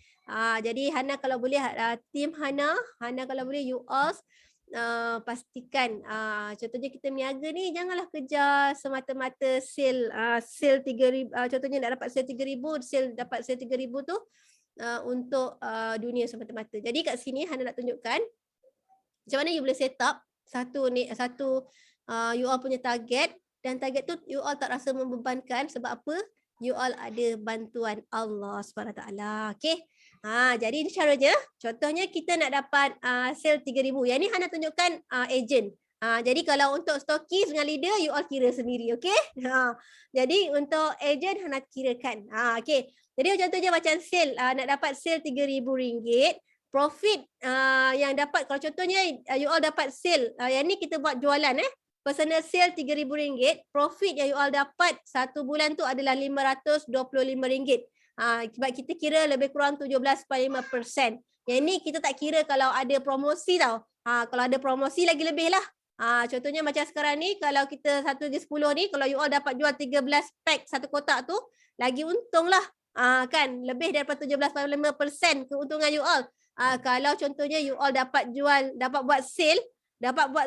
Jadi Hana kalau boleh tim Hana kalau boleh you all pastikan contohnya kita berniaga ni janganlah kejar semata-mata sale 3,000, contohnya nak dapat sale 3,000, dapat sale 3,000 tu untuk dunia semata-mata. Jadi kat sini Hana nak tunjukkan macam mana you boleh set up satu you all punya target, dan target tu you all tak rasa membebankan. Sebab apa? You all ada bantuan Allah SWT. Okay. Jadi ini caranya. Contohnya kita nak dapat sale 3,000. Yang ni Hana tunjukkan agent. Jadi kalau untuk stokis dengan leader, you all kira sendiri. Okay. Jadi untuk agent Hana kirakan. Okay. Jadi contohnya macam sale, nak dapat sale RM3,000, profit yang dapat, kalau contohnya you all dapat sale, yang ni kita buat jualan personal sale RM3,000, profit yang you all dapat satu bulan tu adalah RM525. Sebab kita kira lebih kurang 17.5%. Yang ni kita tak kira kalau ada promosi tau. Kalau ada promosi lagi lebih lah. Contohnya macam sekarang ni, kalau kita 1/10 ni, kalau you all dapat jual 13 pack satu kotak tu, lagi untung lah. Kan lebih daripada 17.5% keuntungan you all. Kalau contohnya you all dapat buat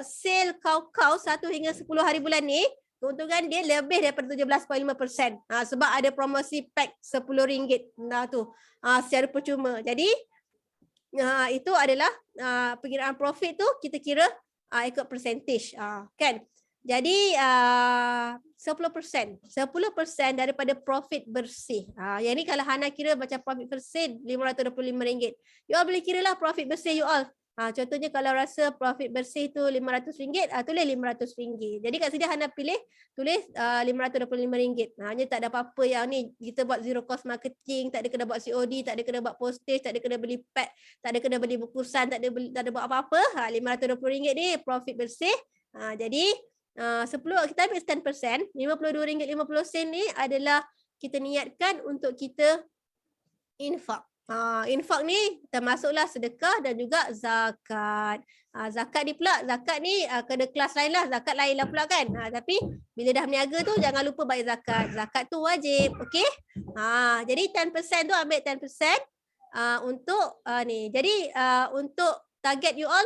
sale kau 1 hingga 10 hari bulan ni, keuntungan dia lebih daripada 17.5%. Sebab ada promosi pack RM10 tu secara percuma. Jadi itu adalah perkiraan profit tu kita kira ikut percentage kan. Jadi 10% daripada profit bersih. Yang ni kalau Hana kira macam profit bersih RM525. You all boleh kira lah profit bersih you all. Contohnya kalau rasa profit bersih tu RM500, tulis RM500. Jadi kat sini Hana tulis RM525. Hanya tak ada apa-apa yang ni kita buat zero cost marketing, tak ada kena buat COD, tak ada kena buat postage, tak ada kena beli pack, tak ada kena beli bungkusan, tak ada buat apa-apa. RM520 ni profit bersih. Jadi 10 kita ambil 10%, RM52.50 ni adalah kita niatkan untuk kita infak. Infak ni termasuklah sedekah dan juga zakat. Zakat ni pula, zakat ni kena kelas lain lah, zakat lain lah pula kan. Tapi bila dah berniaga tu jangan lupa bayar zakat. Zakat tu wajib, okey? Jadi 10% tu ambil 10% untuk ni. Jadi untuk target you all,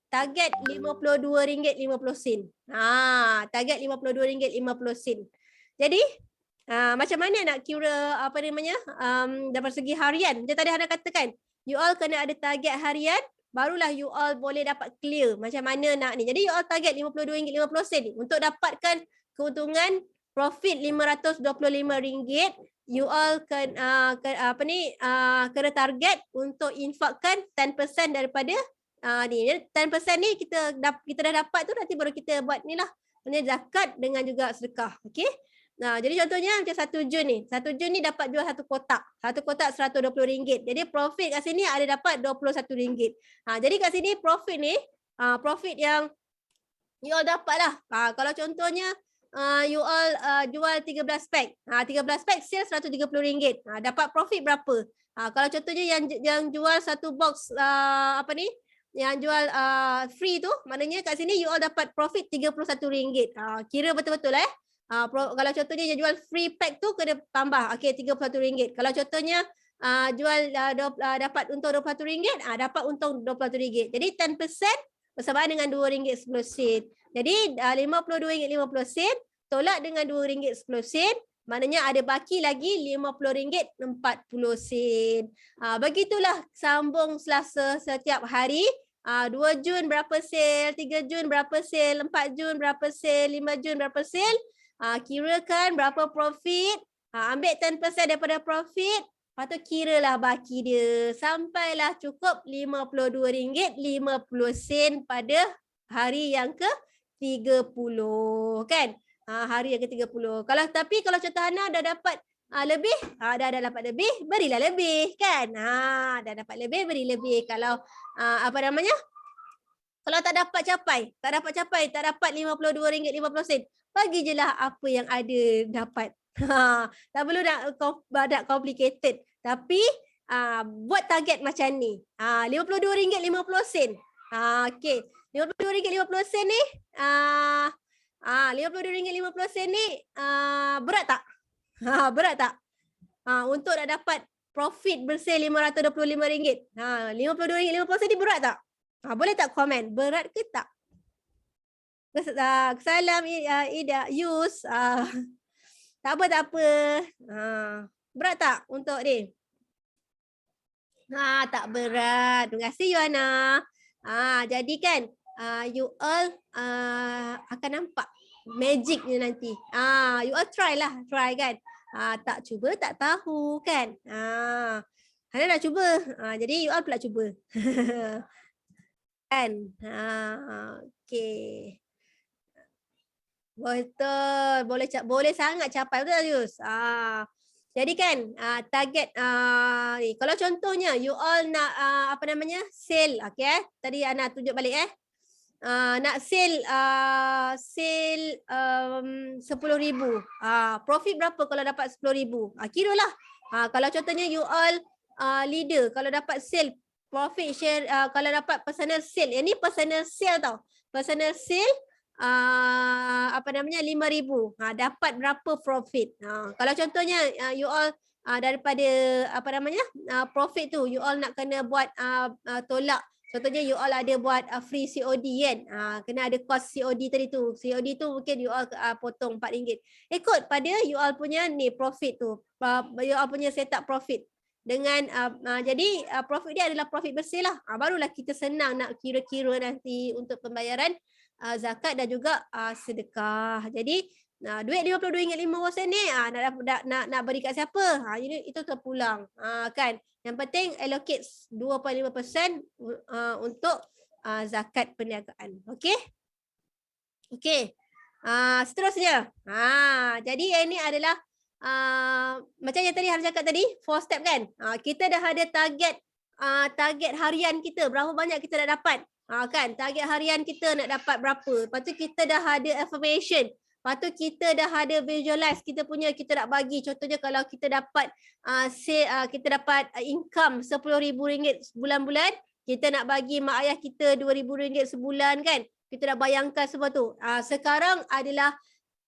target RM52.50. Target RM52.50. Jadi macam mana nak kira dari segi harian. Macam tadi Hana katakan, you all kena ada target harian, barulah you all boleh dapat clear macam mana nak ni. Jadi you all target RM52.50 ni untuk dapatkan keuntungan profit RM525. You all kena target untuk infakkan 10% daripada ni. 10% ni kita dah dapat tu, nanti baru kita buat ni lah, zakat dengan juga sedekah. Okey. Jadi contohnya macam 1 Jun ni. 1 Jun ni dapat jual satu kotak. Satu kotak RM120. Jadi profit kat sini ada dapat RM21. Jadi kat sini profit ni, profit yang you all dapat lah. Kalau contohnya you all jual 13 pack. 13 pack sale RM130. Dapat profit berapa? Kalau contohnya yang jual satu box yang jual free tu, maknanya kat sini you all dapat profit RM31. Kira betul-betul kalau contohnya yang jual free pack tu kena tambah, okey, RM31. Kalau contohnya jual dapat untung RM21, dapat untung RM21. Jadi 10% bersamaan dengan RM2.10. Jadi RM52.50 tolak dengan RM2.10, maknanya ada baki lagi RM50.40. Begitulah sambung Selasa setiap hari. 2 Jun berapa sale, 3 Jun berapa sale, 4 Jun berapa sale, 5 Jun berapa sale. Kirakan berapa profit, ambil 10% daripada profit, lepas tu kiralah baki dia sampailah cukup RM52.50 pada hari yang ke-30 kan. Hari yang ke-30. Kalau contoh Hana dah dapat lebih, dah dapat lebih, berilah lebih kan. Dah dapat lebih, beri lebih. Kalau kalau tak dapat capai, tak dapat RM52.50, bagi je lah apa yang ada dapat. Tak perlu nak complicated. Tapi buat target macam ni. RM52.50. Okey. RM52.50 ni RM52.50 ni berat tak? Berat tak? Untuk nak dapat profit bersih RM525. RM52.50 ni berat tak? Boleh tak komen? Berat ke tak? Salam Ida, Yus. Tak apa. Berat tak untuk ni? Tak berat. Terima kasih Yuana. Jadi kan you all akan nampak magicnya nanti. You all try kan. Tak cuba tak tahu kan. Hana nak cuba. Jadi you all pula cuba. Kan. Okey. Betul. Boleh sangat capai. Betul tak Yus? Jadi kan target ni. Kalau contohnya you all nak sale. Okay, tadi Ana tunjuk balik nak sale RM10,000. Profit berapa kalau dapat RM10,000? Kiralah. Kalau contohnya you all leader, kalau dapat sale profit share, kalau dapat personal sale. Yang ni personal sale tau. Personal sale RM5,000. Dapat berapa profit? Kalau contohnya you all daripada profit tu you all nak kena buat tolak. Contohnya you all ada buat free COD kan. Kena ada cost COD tadi tu. COD tu mungkin you all potong RM4. Ikut pada you all punya ni profit tu. You all punya setup profit. Dengan jadi profit dia adalah profit bersih lah. Barulah kita senang nak kira-kira nanti untuk pembayaran zakat dan juga sedekah. Jadi duit RM52.50 ni nak beri kat siapa? Itu terpulang kan. Yang penting allocate 2.5% untuk zakat perniagaan. Okey? Okey. Seterusnya. Jadi ini adalah macam yang tadi Harus cakap tadi, 4 step kan. Kita dah ada target harian kita, berapa banyak kita dah dapat. Kan target harian kita nak dapat berapa. Lepas tu kita dah ada affirmation. Lepas tu kita dah ada visualize kita nak bagi. Contohnya kalau kita dapat kita dapat income RM10,000 bulan-bulan, kita nak bagi mak ayah kita RM2,000 sebulan kan. Kita dah bayangkan semua tu. Sekarang adalah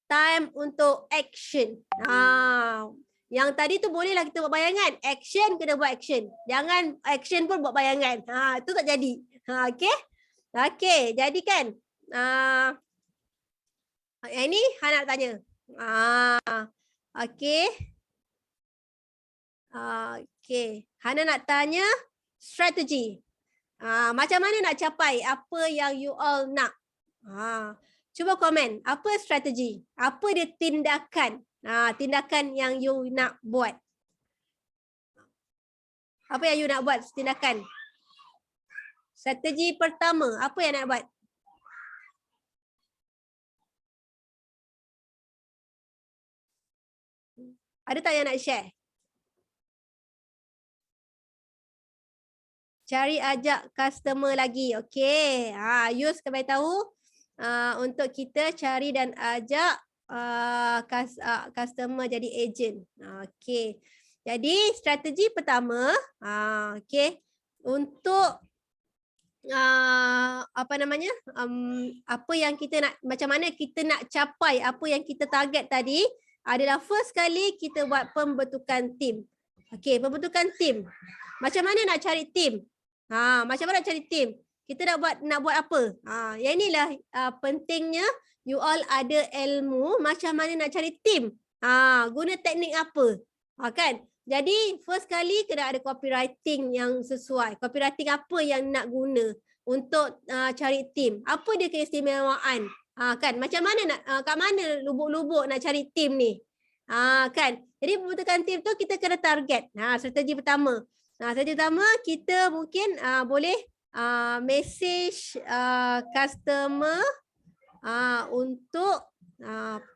time untuk action. Yang tadi tu bolehlah kita buat bayangan. Action kena buat action. Jangan action pun buat bayangan. Tu tak jadi. Okey. Okey, jadi kan. Yang ni Hana nak tanya. Okey. Okey. Hana nak tanya strategi. Macam mana nak capai apa yang you all nak? Cuba komen. Apa strategi? Apa dia tindakan? Tindakan yang you nak buat. Apa yang you nak buat tindakan? Strategi pertama, apa yang nak buat? Ada tak yang nak share? Cari ajak customer lagi. Okey. Yus kami tahu untuk kita cari dan ajak customer jadi agent. Okey. Jadi strategi pertama, okey, untuk apa yang kita nak, macam mana kita nak capai apa yang kita target tadi adalah first kali kita buat pembentukan tim. Okey, pembentukan tim. Macam mana nak cari tim? Macam mana nak cari tim? Kita nak buat apa? Yang inilah pentingnya you all ada ilmu macam mana nak cari tim. Guna teknik apa? Kan? Jadi first kali kena ada copywriting yang sesuai. Copywriting apa yang nak guna untuk cari tim? Apa dia keistimewaan? Kan? Macam mana nak kat mana lubuk-lubuk nak cari tim ni? Kan? Jadi pembentukan tim tu kita kena target. Strategi pertama. Strategi pertama kita mungkin boleh message customer untuk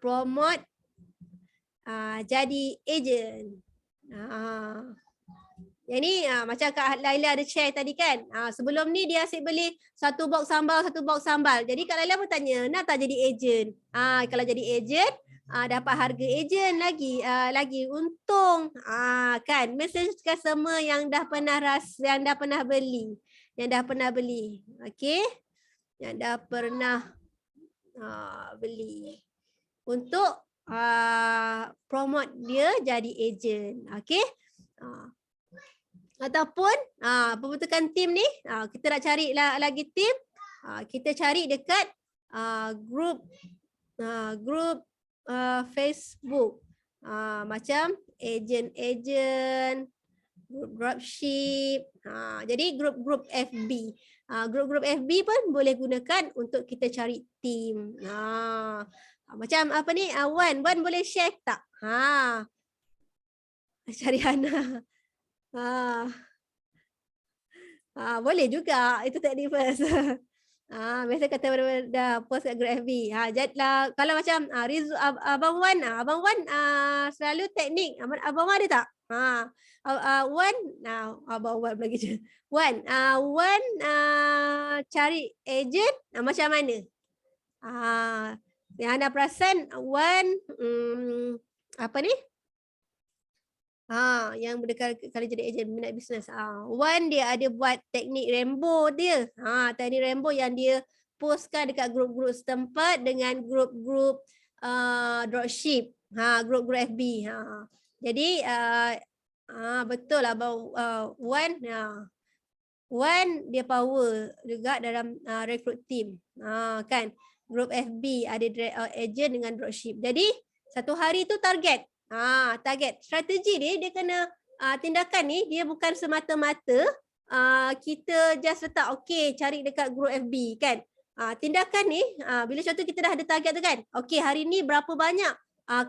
promote jadi agent. Yang ni macam Kak Laila ada share tadi kan. Sebelum ni dia asyik beli satu box sambal. Jadi Kak Laila pun tanya, nak tak jadi agent? Kalau jadi agent, dapat harga agent lagi untung. Kan, message customer yang dah pernah beli. Okey. Yang dah pernah beli. Untuk promote dia jadi agent. Okey. Ataupun pembentukan tim ni, kita nak cari lagi tim, kita cari dekat grup Facebook, macam agent, grup dropship, jadi grup FB. Grup FB pun boleh gunakan untuk kita cari tim. Macam apa ni, Wan boleh share tak? Cari Hana. Boleh juga, itu teknik first. Biasa kata dah post kat grup FB. Jadilah kalau macam Abang Wan selalu teknik. Abang Wan ada tak? Wan, Abang Wan lagi je. Wan cari agent macam mana? Yang anda perasan Wan apa ni? Yang kalau jadi ejen minat bisnes. Wan dia ada buat teknik rainbow dia. Teknik rainbow yang dia postkan dekat grup-grup setempat dengan grup-grup dropship. Grup-grup FB. Jadi betul lah Abang Wan dia power juga dalam recruit team. Kan? Grup FB ada ejen dengan dropship. Jadi satu hari tu target. Target strategi dia kena tindakan ni dia bukan semata-mata kita just letak okey cari dekat grup FB kan. Tindakan ni bila contoh kita dah ada target tu kan. Okey hari ni berapa banyak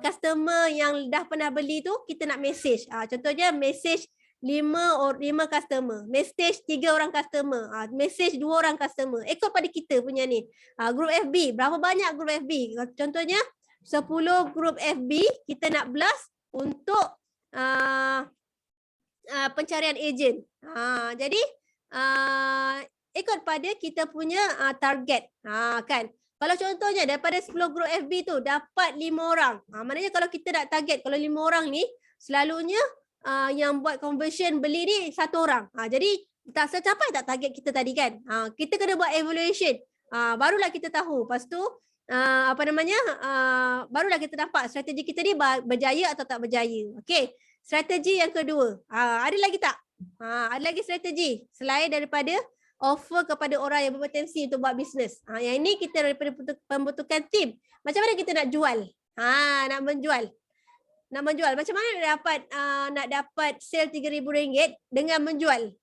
customer yang dah pernah beli tu kita nak message. Contohnya message 5 customer, message 3 orang customer, message 2 orang customer. Ikut pada kita punya ni. Grup FB, berapa banyak grup FB? Contohnya 10 grup FB kita nak blast untuk pencarian ejen. Jadi ikut pada kita punya target. Kan. Kalau contohnya daripada 10 grup FB tu dapat 5 orang. Maknanya kalau kita nak target, kalau 5 orang ni selalunya yang buat conversion beli ni 1 orang. Jadi tak tercapai tak target kita tadi kan. Kita kena buat evaluation. Barulah kita tahu. Lepas tu barulah kita nampak strategi kita ni berjaya atau tak berjaya. Okey. Strategi yang kedua. Ada lagi tak? Ada lagi strategi selain daripada offer kepada orang yang berpotensi untuk buat bisnes. Yang ini kita daripada pembentukan tim. Macam mana kita nak jual? Nak menjual. Nak menjual. Macam mana nak dapat sale RM3,000 dengan menjual?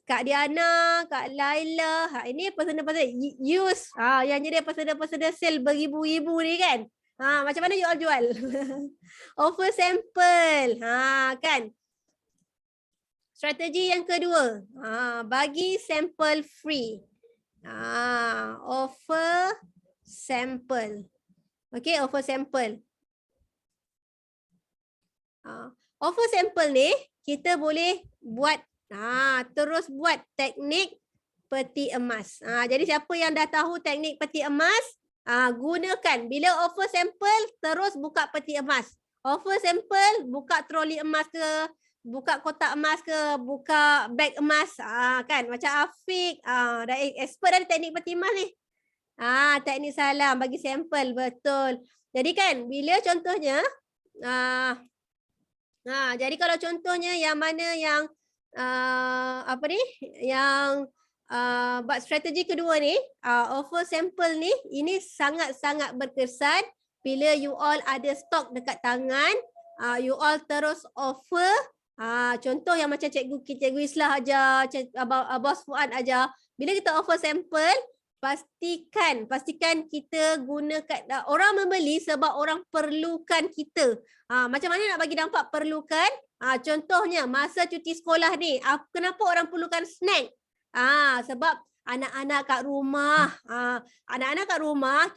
Kak Diana, Kak Laila, ini personal use. Yang jadi personal sale beribu-ribu ni kan. Macam mana you all jual? Offer sample. Kan? Strategi yang kedua, bagi sampel free. Offer sample. Okay, offer sample. Offer sample ni, kita boleh buat, terus buat teknik peti emas. Jadi siapa yang dah tahu teknik peti emas, gunakan. Bila offer sample, terus buka peti emas. Offer sample, buka troli emas ke, buka kotak emas ke, buka beg emas, kan macam Afiq, dah expert dari teknik peti emas ni. Teknik salam bagi sampel, betul. Jadi kan bila contohnya jadi kalau contohnya yang mana yang yang buat strategi kedua ni, offer sampel ni, ini sangat-sangat berkesan bila you all ada stok dekat tangan, you all terus offer. Contoh yang macam Cikgu Islah ajar, Bos Fuad ajar. Bila kita offer sampel, pastikan kita gunakan, orang membeli sebab orang perlukan kita. Macam mana nak bagi nampak perlukan? Contohnya masa cuti sekolah ni, kenapa orang perlukan snack? Sebab anak-anak kat rumah,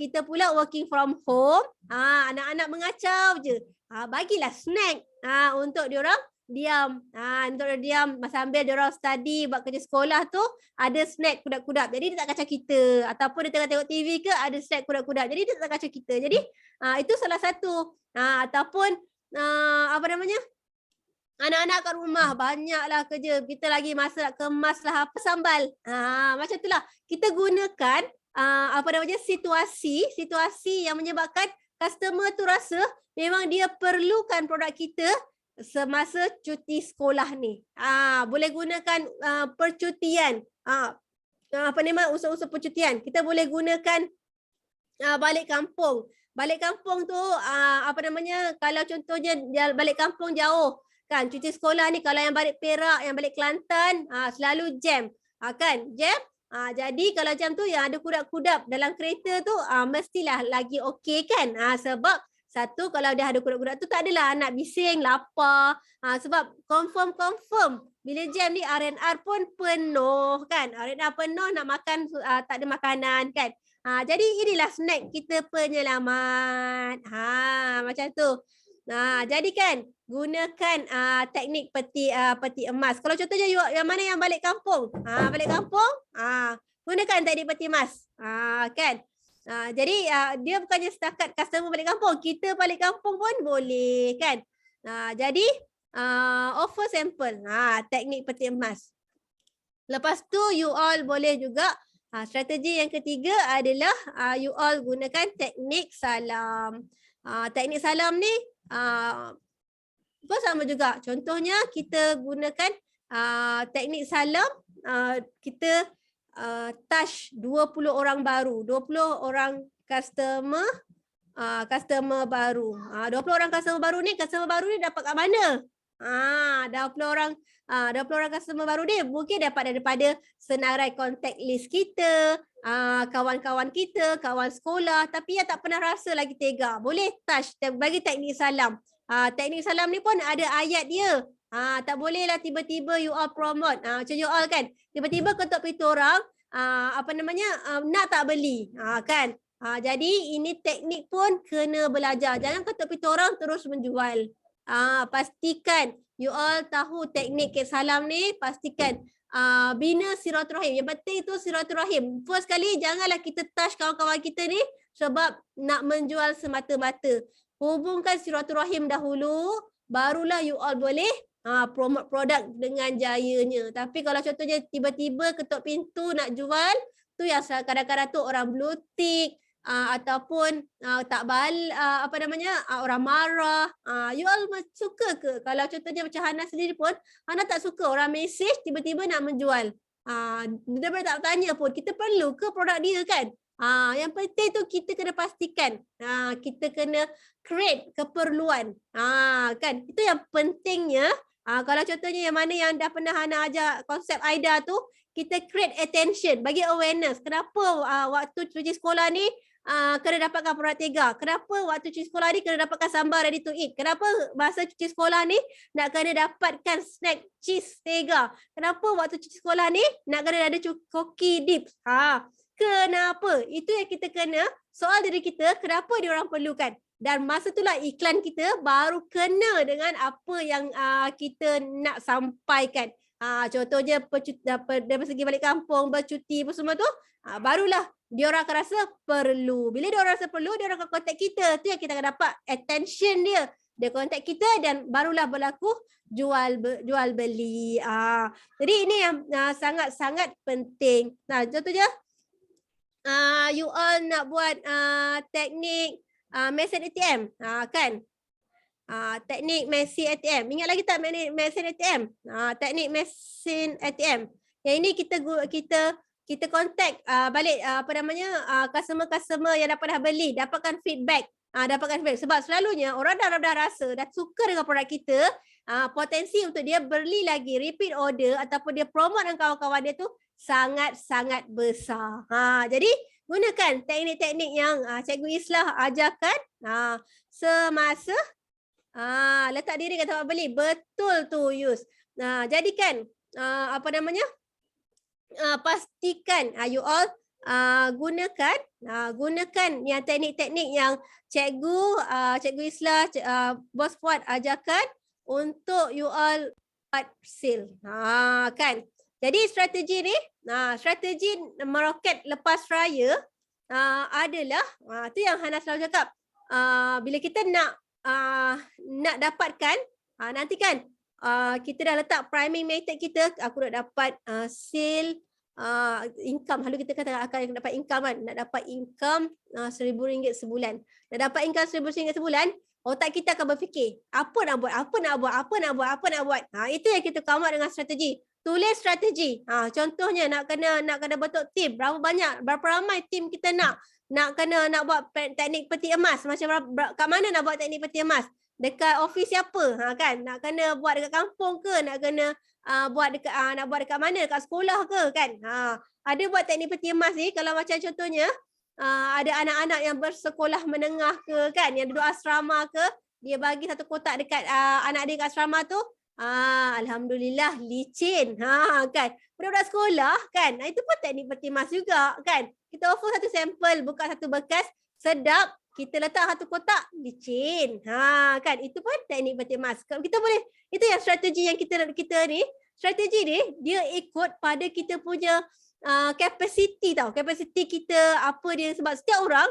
kita pula working from home, anak-anak mengacau je. Bagilah snack untuk diorang diam. Untuk diam sambil diorang study, buat kerja sekolah tu, ada snack kudap-kudap. Jadi dia tak kacau kita. Ataupun dia tengah tengok TV ke, ada snack kudap-kudap. Jadi dia tak kacau kita. Jadi itu salah satu. Ataupun anak-anak kat rumah banyaklah kerja. Kita lagi masa nak kemas lah apa sambal. Macam itulah. Kita gunakan situasi yang menyebabkan customer tu rasa memang dia perlukan produk kita semasa cuti sekolah ni. Boleh gunakan percutian. Usaha-usaha percutian. Kita boleh gunakan balik kampung. Balik kampung tu kalau contohnya balik kampung jauh kan, cuti sekolah ni kalau yang balik Perak, yang balik Kelantan, selalu jam. Kan? Jam. Jadi kalau jam tu yang ada kudap-kudap dalam kereta tu mestilah lagi okey kan? Sebab satu, kalau dah ada kudap-kudap tu tak adalah nak bising, lapar. Sebab confirm bila jam ni R&R pun penuh kan. R&R penuh, nak makan tak ada makanan kan. Jadi inilah snack kita penyelamat. Macam tu. Jadi kan gunakan teknik peti emas. Kalau contohnya yang mana yang balik kampung? Gunakan teknik peti emas. Kan? Jadi dia bukannya setakat customer balik kampung, kita balik kampung pun boleh kan. Jadi offer sample, teknik peti emas. Lepas tu you all boleh juga, strategi yang ketiga adalah you all gunakan teknik salam. Teknik salam ni pun sama juga. Contohnya kita gunakan teknik salam, kita touch 20 orang baru, 20 orang customer baru. 20 orang customer baru ni dapat kat mana? 20 orang customer baru ni mungkin dapat daripada senarai contact list kita, kawan-kawan kita, kawan sekolah, tapi yang tak pernah rasa lagi tega. Boleh touch bagi teknik salam. Teknik salam ni pun ada ayat dia. Tak boleh lah tiba-tiba you all promote. Macam you all kan, tiba-tiba ketuk pintu orang, nak tak beli. Kan? Jadi ini teknik pun kena belajar. Jangan ketuk pintu orang terus menjual. Pastikan you all tahu teknik salam ni, pastikan bina silaturahim. Yang penting itu silaturahim. First kali janganlah kita touch kawan-kawan kita ni sebab nak menjual semata-mata. Hubungkan silaturahim dahulu, barulah you all boleh promote produk dengan jayanya. Tapi kalau contohnya tiba-tiba ketuk pintu nak jual, tu yang kadang-kadang tu orang blue tick, ataupun tak orang marah. You all suka ke kalau contohnya macam Hana sendiri pun, Hana tak suka orang message tiba-tiba nak menjual. Dia boleh tak tanya pun, kita perlu ke produk dia kan? Yang penting tu kita kena pastikan, kita kena create keperluan. Kan? Itu yang pentingnya. Kalau contohnya yang mana yang dah pernah Hana ajar konsep AIDA tu, kita create attention, bagi awareness. Kenapa waktu cuci sekolah ni kena dapatkan produk Tega? Kenapa waktu cuci sekolah ni kena dapatkan sambal ready to eat? Kenapa masa cuci sekolah ni nak kena dapatkan snack cheese Tega? Kenapa waktu cuci sekolah ni nak kena ada koki dips? Kenapa? Itu yang kita kena soal diri kita, kenapa dia orang perlukan? Dan masa itulah iklan kita baru kena dengan apa yang kita nak sampaikan. Contohnya dari segi balik kampung, bercuti apa semua tu, barulah dia orang akan rasa perlu. Bila dia orang rasa perlu, dia orang akan kontak kita. Tu yang kita akan dapat attention dia. Dia kontak kita dan barulah berlaku jual beli. Jadi ini yang sangat-sangat penting. Contohnya you all nak buat teknik mesin ATM, kan? Teknik mesin ATM. Ingat lagi tak mesin ATM? Teknik mesin ATM. Yang ini kita contact balik customer-customer yang dah beli, dapatkan feedback. Sebab selalunya orang dah rasa, dah suka dengan produk kita, potensi untuk dia beli lagi, repeat order ataupun dia promote dengan kawan-kawan dia tu sangat-sangat besar. Jadi gunakan teknik-teknik yang Cikgu Islah ajarkan semasa letak diri kat tempat beli. Betul tu Yus. Jadikan pastikan you all gunakan yang teknik-teknik yang Cikgu Islah, Bos Fuad ajarkan untuk you all buat sale. Kan? Jadi strategi ni, strategi meroket lepas raya adalah, tu yang Hana selalu cakap, bila kita nak dapatkan, nanti kan kita dah letak priming method kita, aku nak dapat sale, income, lalu kita kata akan dapat income kan, nak dapat income RM1,000 sebulan. Nak dapat income RM1,000 sebulan, otak kita akan berfikir, apa nak buat. Itu yang kita come up dengan strategi. Tulis strategi. Contohnya nak kena bentuk tim. Berapa ramai tim kita nak buat teknik peti emas. Kat mana nak buat teknik peti emas? Dekat office siapa? Kan? Nak kena buat dekat kampung ke? Nak kena buat dekat mana? Dekat sekolah ke? Kan? Ada buat teknik peti emas ni, kalau macam contohnya ada anak-anak yang bersekolah menengah ke kan, yang duduk asrama ke, dia bagi satu kotak dekat anak dia kat asrama tu, alhamdulillah licin kan, budak-budak sekolah kan, itu pun teknik peti emas juga kan. Kita offer satu sampel, buka satu bekas sedap, kita letak satu kotak licin kan, itu pun teknik peti emas. Kita boleh, itu yang strategi yang kita ni, strategi ni dia ikut pada kita punya capacity tau, capacity kita apa dia, sebab setiap orang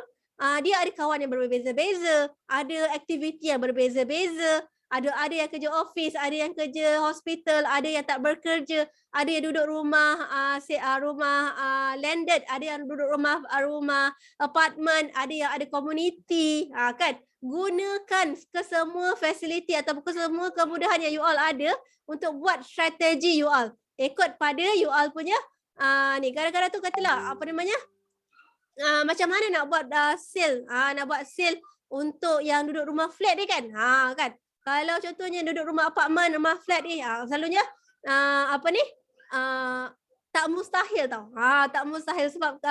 dia ada kawan yang berbeza-beza, ada aktiviti yang berbeza-beza, ada yang kerja office, ada yang kerja hospital, ada yang tak bekerja, ada yang duduk rumah landed, ada yang duduk rumah apartment, ada yang ada community kan. Gunakan kesemua fasiliti ataupun kesemua kemudahan yang you all ada untuk buat strategi you all. Ikut pada you all punya ni, kadang-kadang tu katalah macam mana nak buat sale, nak buat sale untuk yang duduk rumah flat ni kan. Kan. Kalau contohnya duduk rumah apartmen, rumah flat ni, selalunya tak mustahil tau. Tak mustahil sebab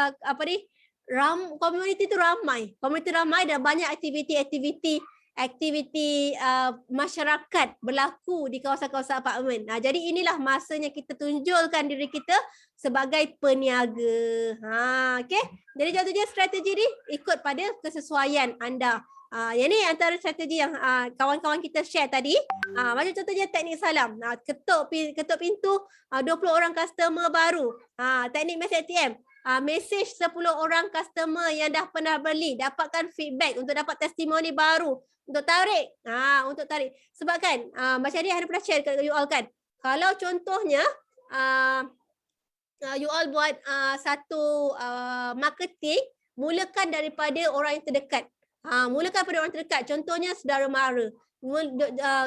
community tu ramai. Community ramai dan banyak aktiviti masyarakat berlaku di kawasan-kawasan apartmen. Jadi inilah masanya kita tunjulkan diri kita sebagai peniaga. Okay? Jadi contohnya strategi ni ikut pada kesesuaian anda. Yang ni antara strategi yang kawan-kawan kita share tadi. Macam contohnya teknik salam. Ketuk pintu 20 orang customer baru. Teknik mesej ATM. Mesej 10 orang customer yang dah pernah beli, dapatkan feedback untuk dapat testimoni baru untuk tarik. Untuk tarik. Sebab kan macam ni Hana pernah share kat you all kan. Kalau contohnya you all buat satu marketing, mulakan daripada orang yang terdekat. Mulakan pada orang terdekat. Contohnya saudara mara.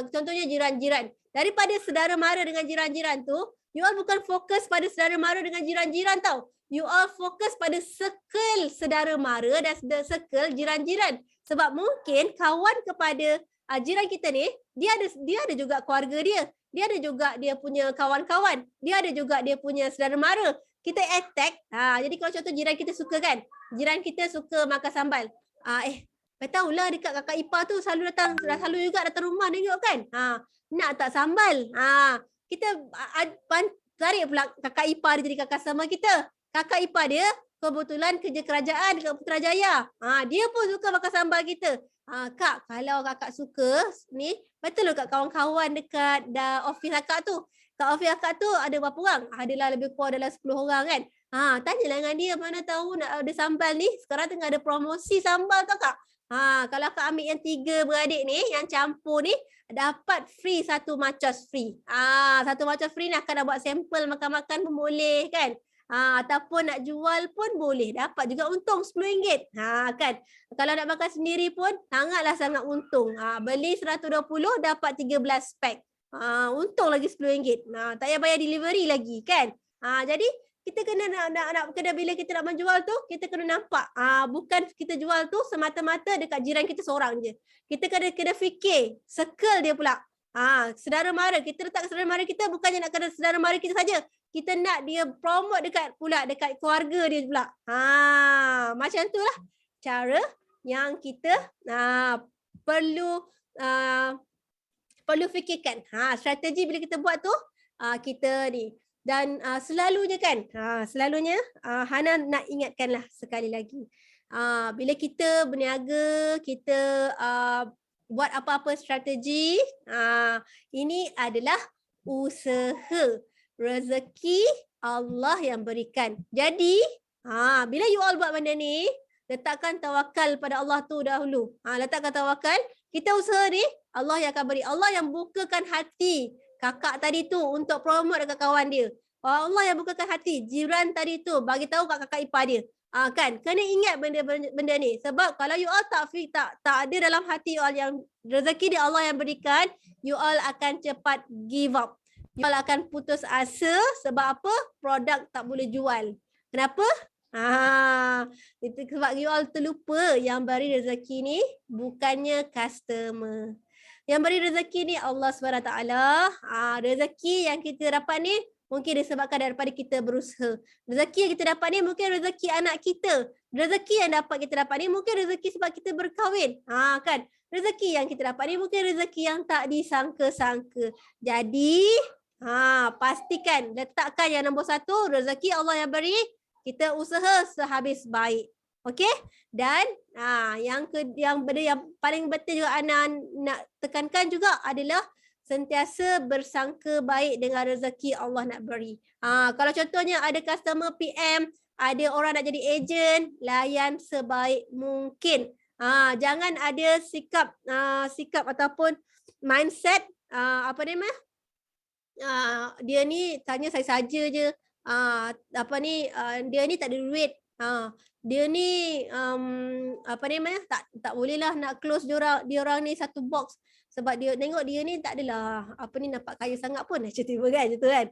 Contohnya jiran-jiran. Daripada saudara mara dengan jiran-jiran tu, you all bukan fokus pada saudara mara dengan jiran-jiran tau. You all fokus pada circle saudara mara dan circle jiran-jiran. Sebab mungkin kawan kepada jiran kita ni, dia ada juga keluarga dia. Dia ada juga dia punya kawan-kawan. Dia ada juga dia punya saudara mara. Kita attack. Jadi kalau contoh jiran kita suka kan. Jiran kita suka makan sambal. Tahulah dekat kakak ipar tu selalu juga datang rumah tengok kan. Nak tak sambal. Kita tarik pula kakak ipar dia jadi kakak sama kita. Kakak ipar dia kebetulan kerja kerajaan dekat Putrajaya. Dia pun suka makan sambal kita. Kak, kalau kakak suka ni, betul kat kawan-kawan dekat office kakak tu. Kat office kakak tu ada berapa orang? Adalah lebih kurang dalam 10 orang kan. Tanyalah dengan dia, mana tahu nak ada sambal ni. Sekarang tengah ada promosi sambal tau kak. Kalau kak ambil yang 3 beradik ni, yang campur ni, dapat free 1 macos free. 1 macos free ni akan buat sampel makan-makan pun boleh kan. Ataupun nak jual pun boleh. Dapat juga untung RM10. Kan. Kalau nak makan sendiri pun sangat untung. Beli 120 dapat 13 pack. Untung lagi RM10. Tak payah bayar delivery lagi kan. Jadi kita kena kena bila kita nak menjual tu, kita kena nampak. Bukan kita jual tu semata-mata dekat jiran kita seorang je. Kita kena fikir circle dia pula. Saudara mara, kita letak saudara mara kita bukannya nak kena saudara mara kita saja. Kita nak dia promote dekat keluarga dia pula. Macam tu lah cara yang kita perlu fikirkan. Strategi bila kita buat tu, kita ni. Dan selalunya kan, Hana nak ingatkanlah sekali lagi. Bila kita berniaga, kita buat apa-apa strategi, ini adalah usaha. Rezeki Allah yang berikan. Jadi, bila you all buat benda ni, letakkan tawakal pada Allah tu dahulu. Letakkan tawakal, kita usaha ni, Allah yang akan beri. Allah yang bukakan hati kakak tadi tu untuk promote dekat kawan dia. Allah yang bukakan hati jiran tadi tu bagi tahu kat kakak ipar dia. Kan, kena ingat benda ni. Sebab kalau you all tak ada dalam hati you all yang rezeki dia Allah yang berikan, you all akan cepat give up. You all akan putus asa sebab apa? Produk tak boleh jual. Kenapa? Itu sebab you all terlupa yang beri rezeki ni bukannya customer. Yang beri rezeki ni Allah SWT. Rezeki yang kita dapat ni mungkin disebabkan daripada kita berusaha. Rezeki yang kita dapat ni mungkin rezeki anak kita. Rezeki yang kita dapat ni mungkin rezeki sebab kita berkahwin. Kan? Rezeki yang kita dapat ni mungkin rezeki yang tak disangka-sangka. Jadi, pastikan letakkan yang nombor 1, rezeki Allah yang beri, kita usaha sehabis baik. Okey? Dan yang paling penting juga Ana nak tekankan juga adalah sentiasa bersangka baik dengan rezeki Allah nak beri. Kalau contohnya ada customer PM, ada orang nak jadi ejen, layan sebaik mungkin. Jangan ada sikap ataupun mindset dia ni tanya saya saja je. Dia ni tak ada duit. Dia ni tak boleh lah nak close dia orang ni satu box sebab dia tengok dia ni tak adalah nampak kaya sangat pun macam tu kan,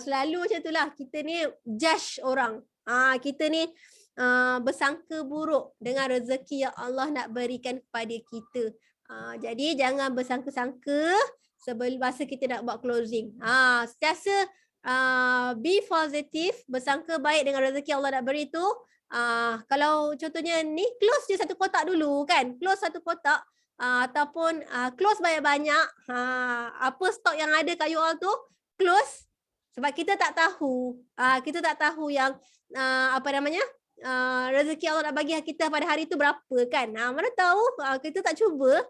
selalu macam itulah kita ni judge orang. Kita ni bersangka buruk dengan rezeki yang Allah nak berikan kepada kita. Jadi jangan bersangka-sangka sebelum masa kita nak buat closing. Sentiasa be positive, bersangka baik dengan rezeki Allah nak beri tu. Kalau contohnya ni close je satu kotak dulu kan, close satu kotak ataupun close banyak-banyak. Apa stok yang ada kat you all tu close sebab kita tak tahu yang rezeki Allah nak bagi kita pada hari tu berapa kan. Mana tahu kita tak cuba.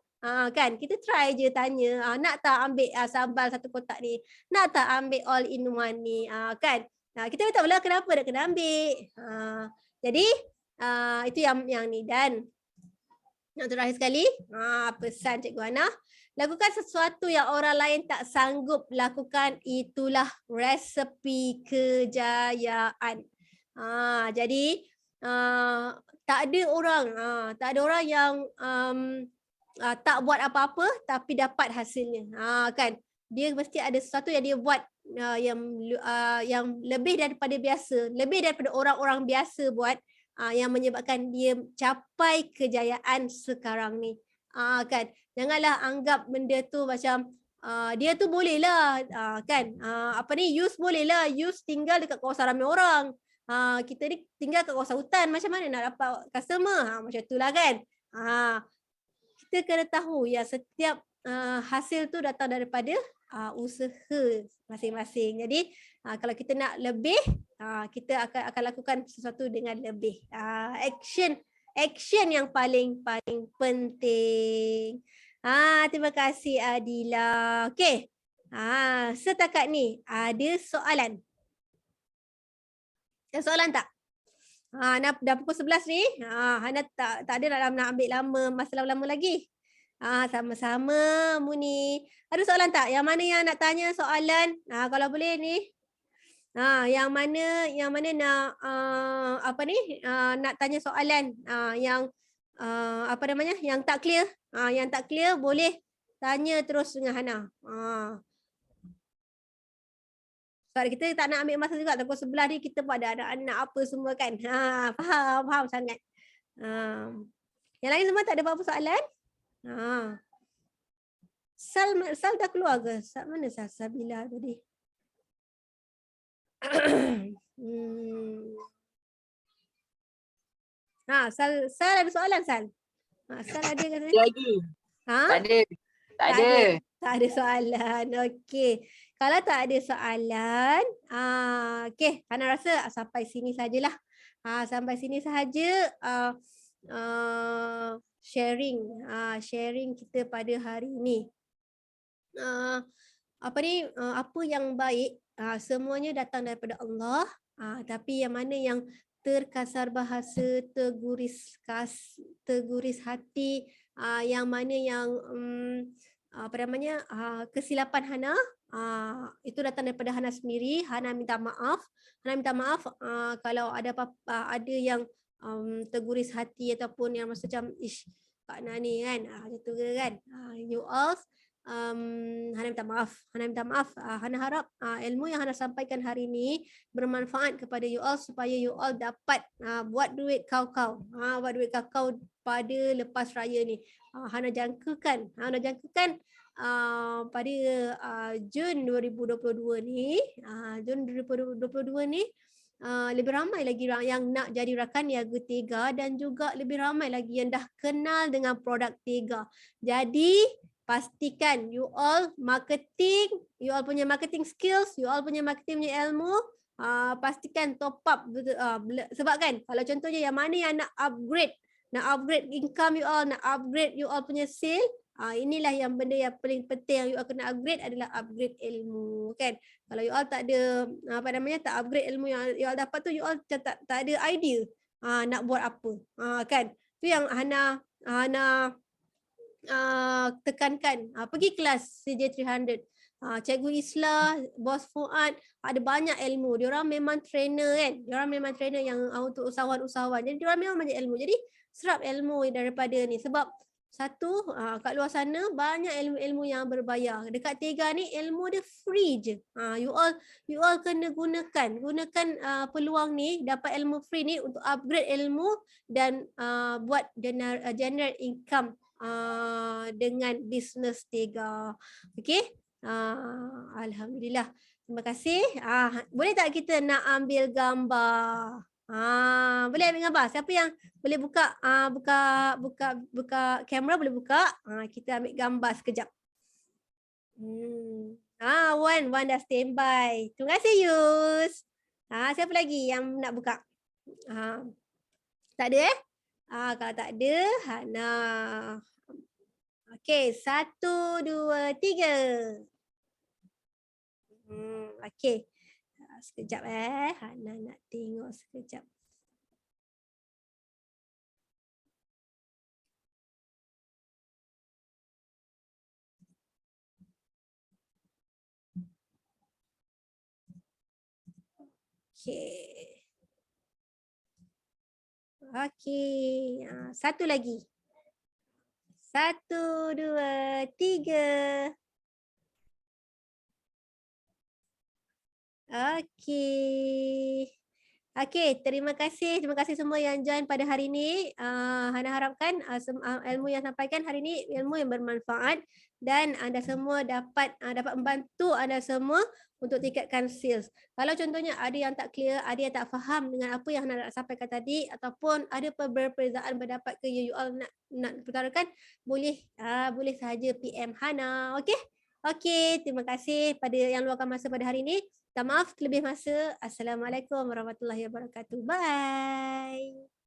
Kan kita try je tanya, nak tak ambil sambal satu kotak ni, nak tak ambil all in one ni, kan. Kita tak tahu lah kenapa nak kena ambil. Jadi itu yang ni. Dan yang terakhir sekali, pesan Cikgu Hana, lakukan sesuatu yang orang lain tak sanggup lakukan, itulah resepi kejayaan. Jadi tak ada orang yang tak buat apa-apa tapi dapat hasilnya. Kan? Dia mesti ada sesuatu yang dia buat yang lebih daripada biasa, lebih daripada orang-orang biasa buat, yang menyebabkan dia capai kejayaan sekarang ni. Kan? Janganlah anggap benda tu macam dia tu boleh lah, kan? Use boleh lah, use tinggal dekat kawasan ramai orang. Kita ni tinggal kat kawasan hutan, macam mana nak dapat customer? Macam itulah kan. Kita kena tahu ya setiap hasil tu datang daripada usaha masing-masing. Jadi kalau kita nak lebih, kita akan lakukan sesuatu dengan lebih. Action yang paling penting. Terima kasih Adila. Okey. Setakat ni ada soalan? Ada soalan tak? Dah pukul 11 ni. Hana tak ada nak ambil masa lama lagi. Sama-sama Muni. Ada soalan tak? Yang mana yang nak tanya soalan? Kalau boleh ni. Yang mana nak nak tanya soalan yang yang tak clear. Yang tak clear boleh tanya terus dengan Hana. Sebab kita tak nak ambil masa juga. Takut sebelah ni kita pun ada anak-anak apa semua kan. Faham sangat. Yang lain semua tak ada apa-apa soalan? Sal dah keluar ke? Mana Sabila tadi? Sal ada soalan Sal? Sal ada ke tadi? Lagi. Tak ada. Tak ada soalan. Okey. Kalau tak ada soalan, okey, Hana rasa sampai sini sajalah. Sampai sini sahaja sharing kita pada hari ini. Apa yang baik, semuanya datang daripada Allah, tapi yang mana yang terkasar bahasa, terguris hati, yang mana yang kesilapan Hana, itu datang daripada Hana sendiri. Hana minta maaf. Kalau ada ada yang terguris hati ataupun yang rasa macam Kak Hana ni kan, macam tu kan. You all, Hana minta maaf. Hana harap ilmu yang Hana sampaikan hari ini bermanfaat kepada you all supaya you all dapat buat duit kau-kau. Buat duit kau-kau pada lepas raya ni. Hana jangkakan pada Jun 2022 ni, lebih ramai lagi yang nak jadi rakan niaga Tega dan juga lebih ramai lagi yang dah kenal dengan produk Tega. Jadi pastikan you all punya marketing skills, you all punya marketing punya ilmu, pastikan top up sebab kan kalau contohnya yang mana yang nak upgrade income you all, nak upgrade you all punya sale, inilah yang benda yang paling penting yang you all kena upgrade adalah upgrade ilmu kan. Kalau you all tak ada tak upgrade ilmu yang you all dapat tu, you all tak ada idea nak buat apa, kan. Tu yang Hana tekankan. Pergi kelas CJ 300. Cikgu Islah, Bos Fuad, ada banyak ilmu. Diorang memang trainer kan. Diorang memang trainer yang untuk usahawan-usahawan. Jadi diorang memang banyak ilmu. Jadi serap ilmu daripada ni. Sebab satu, kat luar sana banyak ilmu-ilmu yang berbayar. Dekat Tega ni ilmu dia free je. You all kena gunakan peluang ni, dapat ilmu free ni untuk upgrade ilmu dan buat generate income dengan bisnes Tega. Okey? Alhamdulillah. Terima kasih. Boleh tak kita nak ambil gambar? Boleh ambil gambar. Siapa yang boleh buka kamera, boleh buka. Kita ambil gambar sekejap. Wan dah standby. Terima kasih Yus. Siapa lagi yang nak buka? Tak ada kalau tak ada, Hana. Okey, 1, 2, 3. Okey. Sekejap Hana nak tengok sekejap. Okey. Okey. Satu lagi. 1, 2, 3. Okey. Okey, terima kasih semua yang join pada hari ini. Hana harapkan ilmu yang sampaikan hari ini ilmu yang bermanfaat dan anda semua dapat membantu anda semua untuk tingkatkan sales. Kalau contohnya ada yang tak clear, ada yang tak faham dengan apa yang Hana nak sampaikan tadi ataupun ada perbezaan pendapat ke you all nak perkarakan, boleh sahaja PM Hana. Okey? Okey, terima kasih pada yang luangkan masa pada hari ini. Minta maaf lebih masa. Assalamualaikum warahmatullahi wabarakatuh. Bye.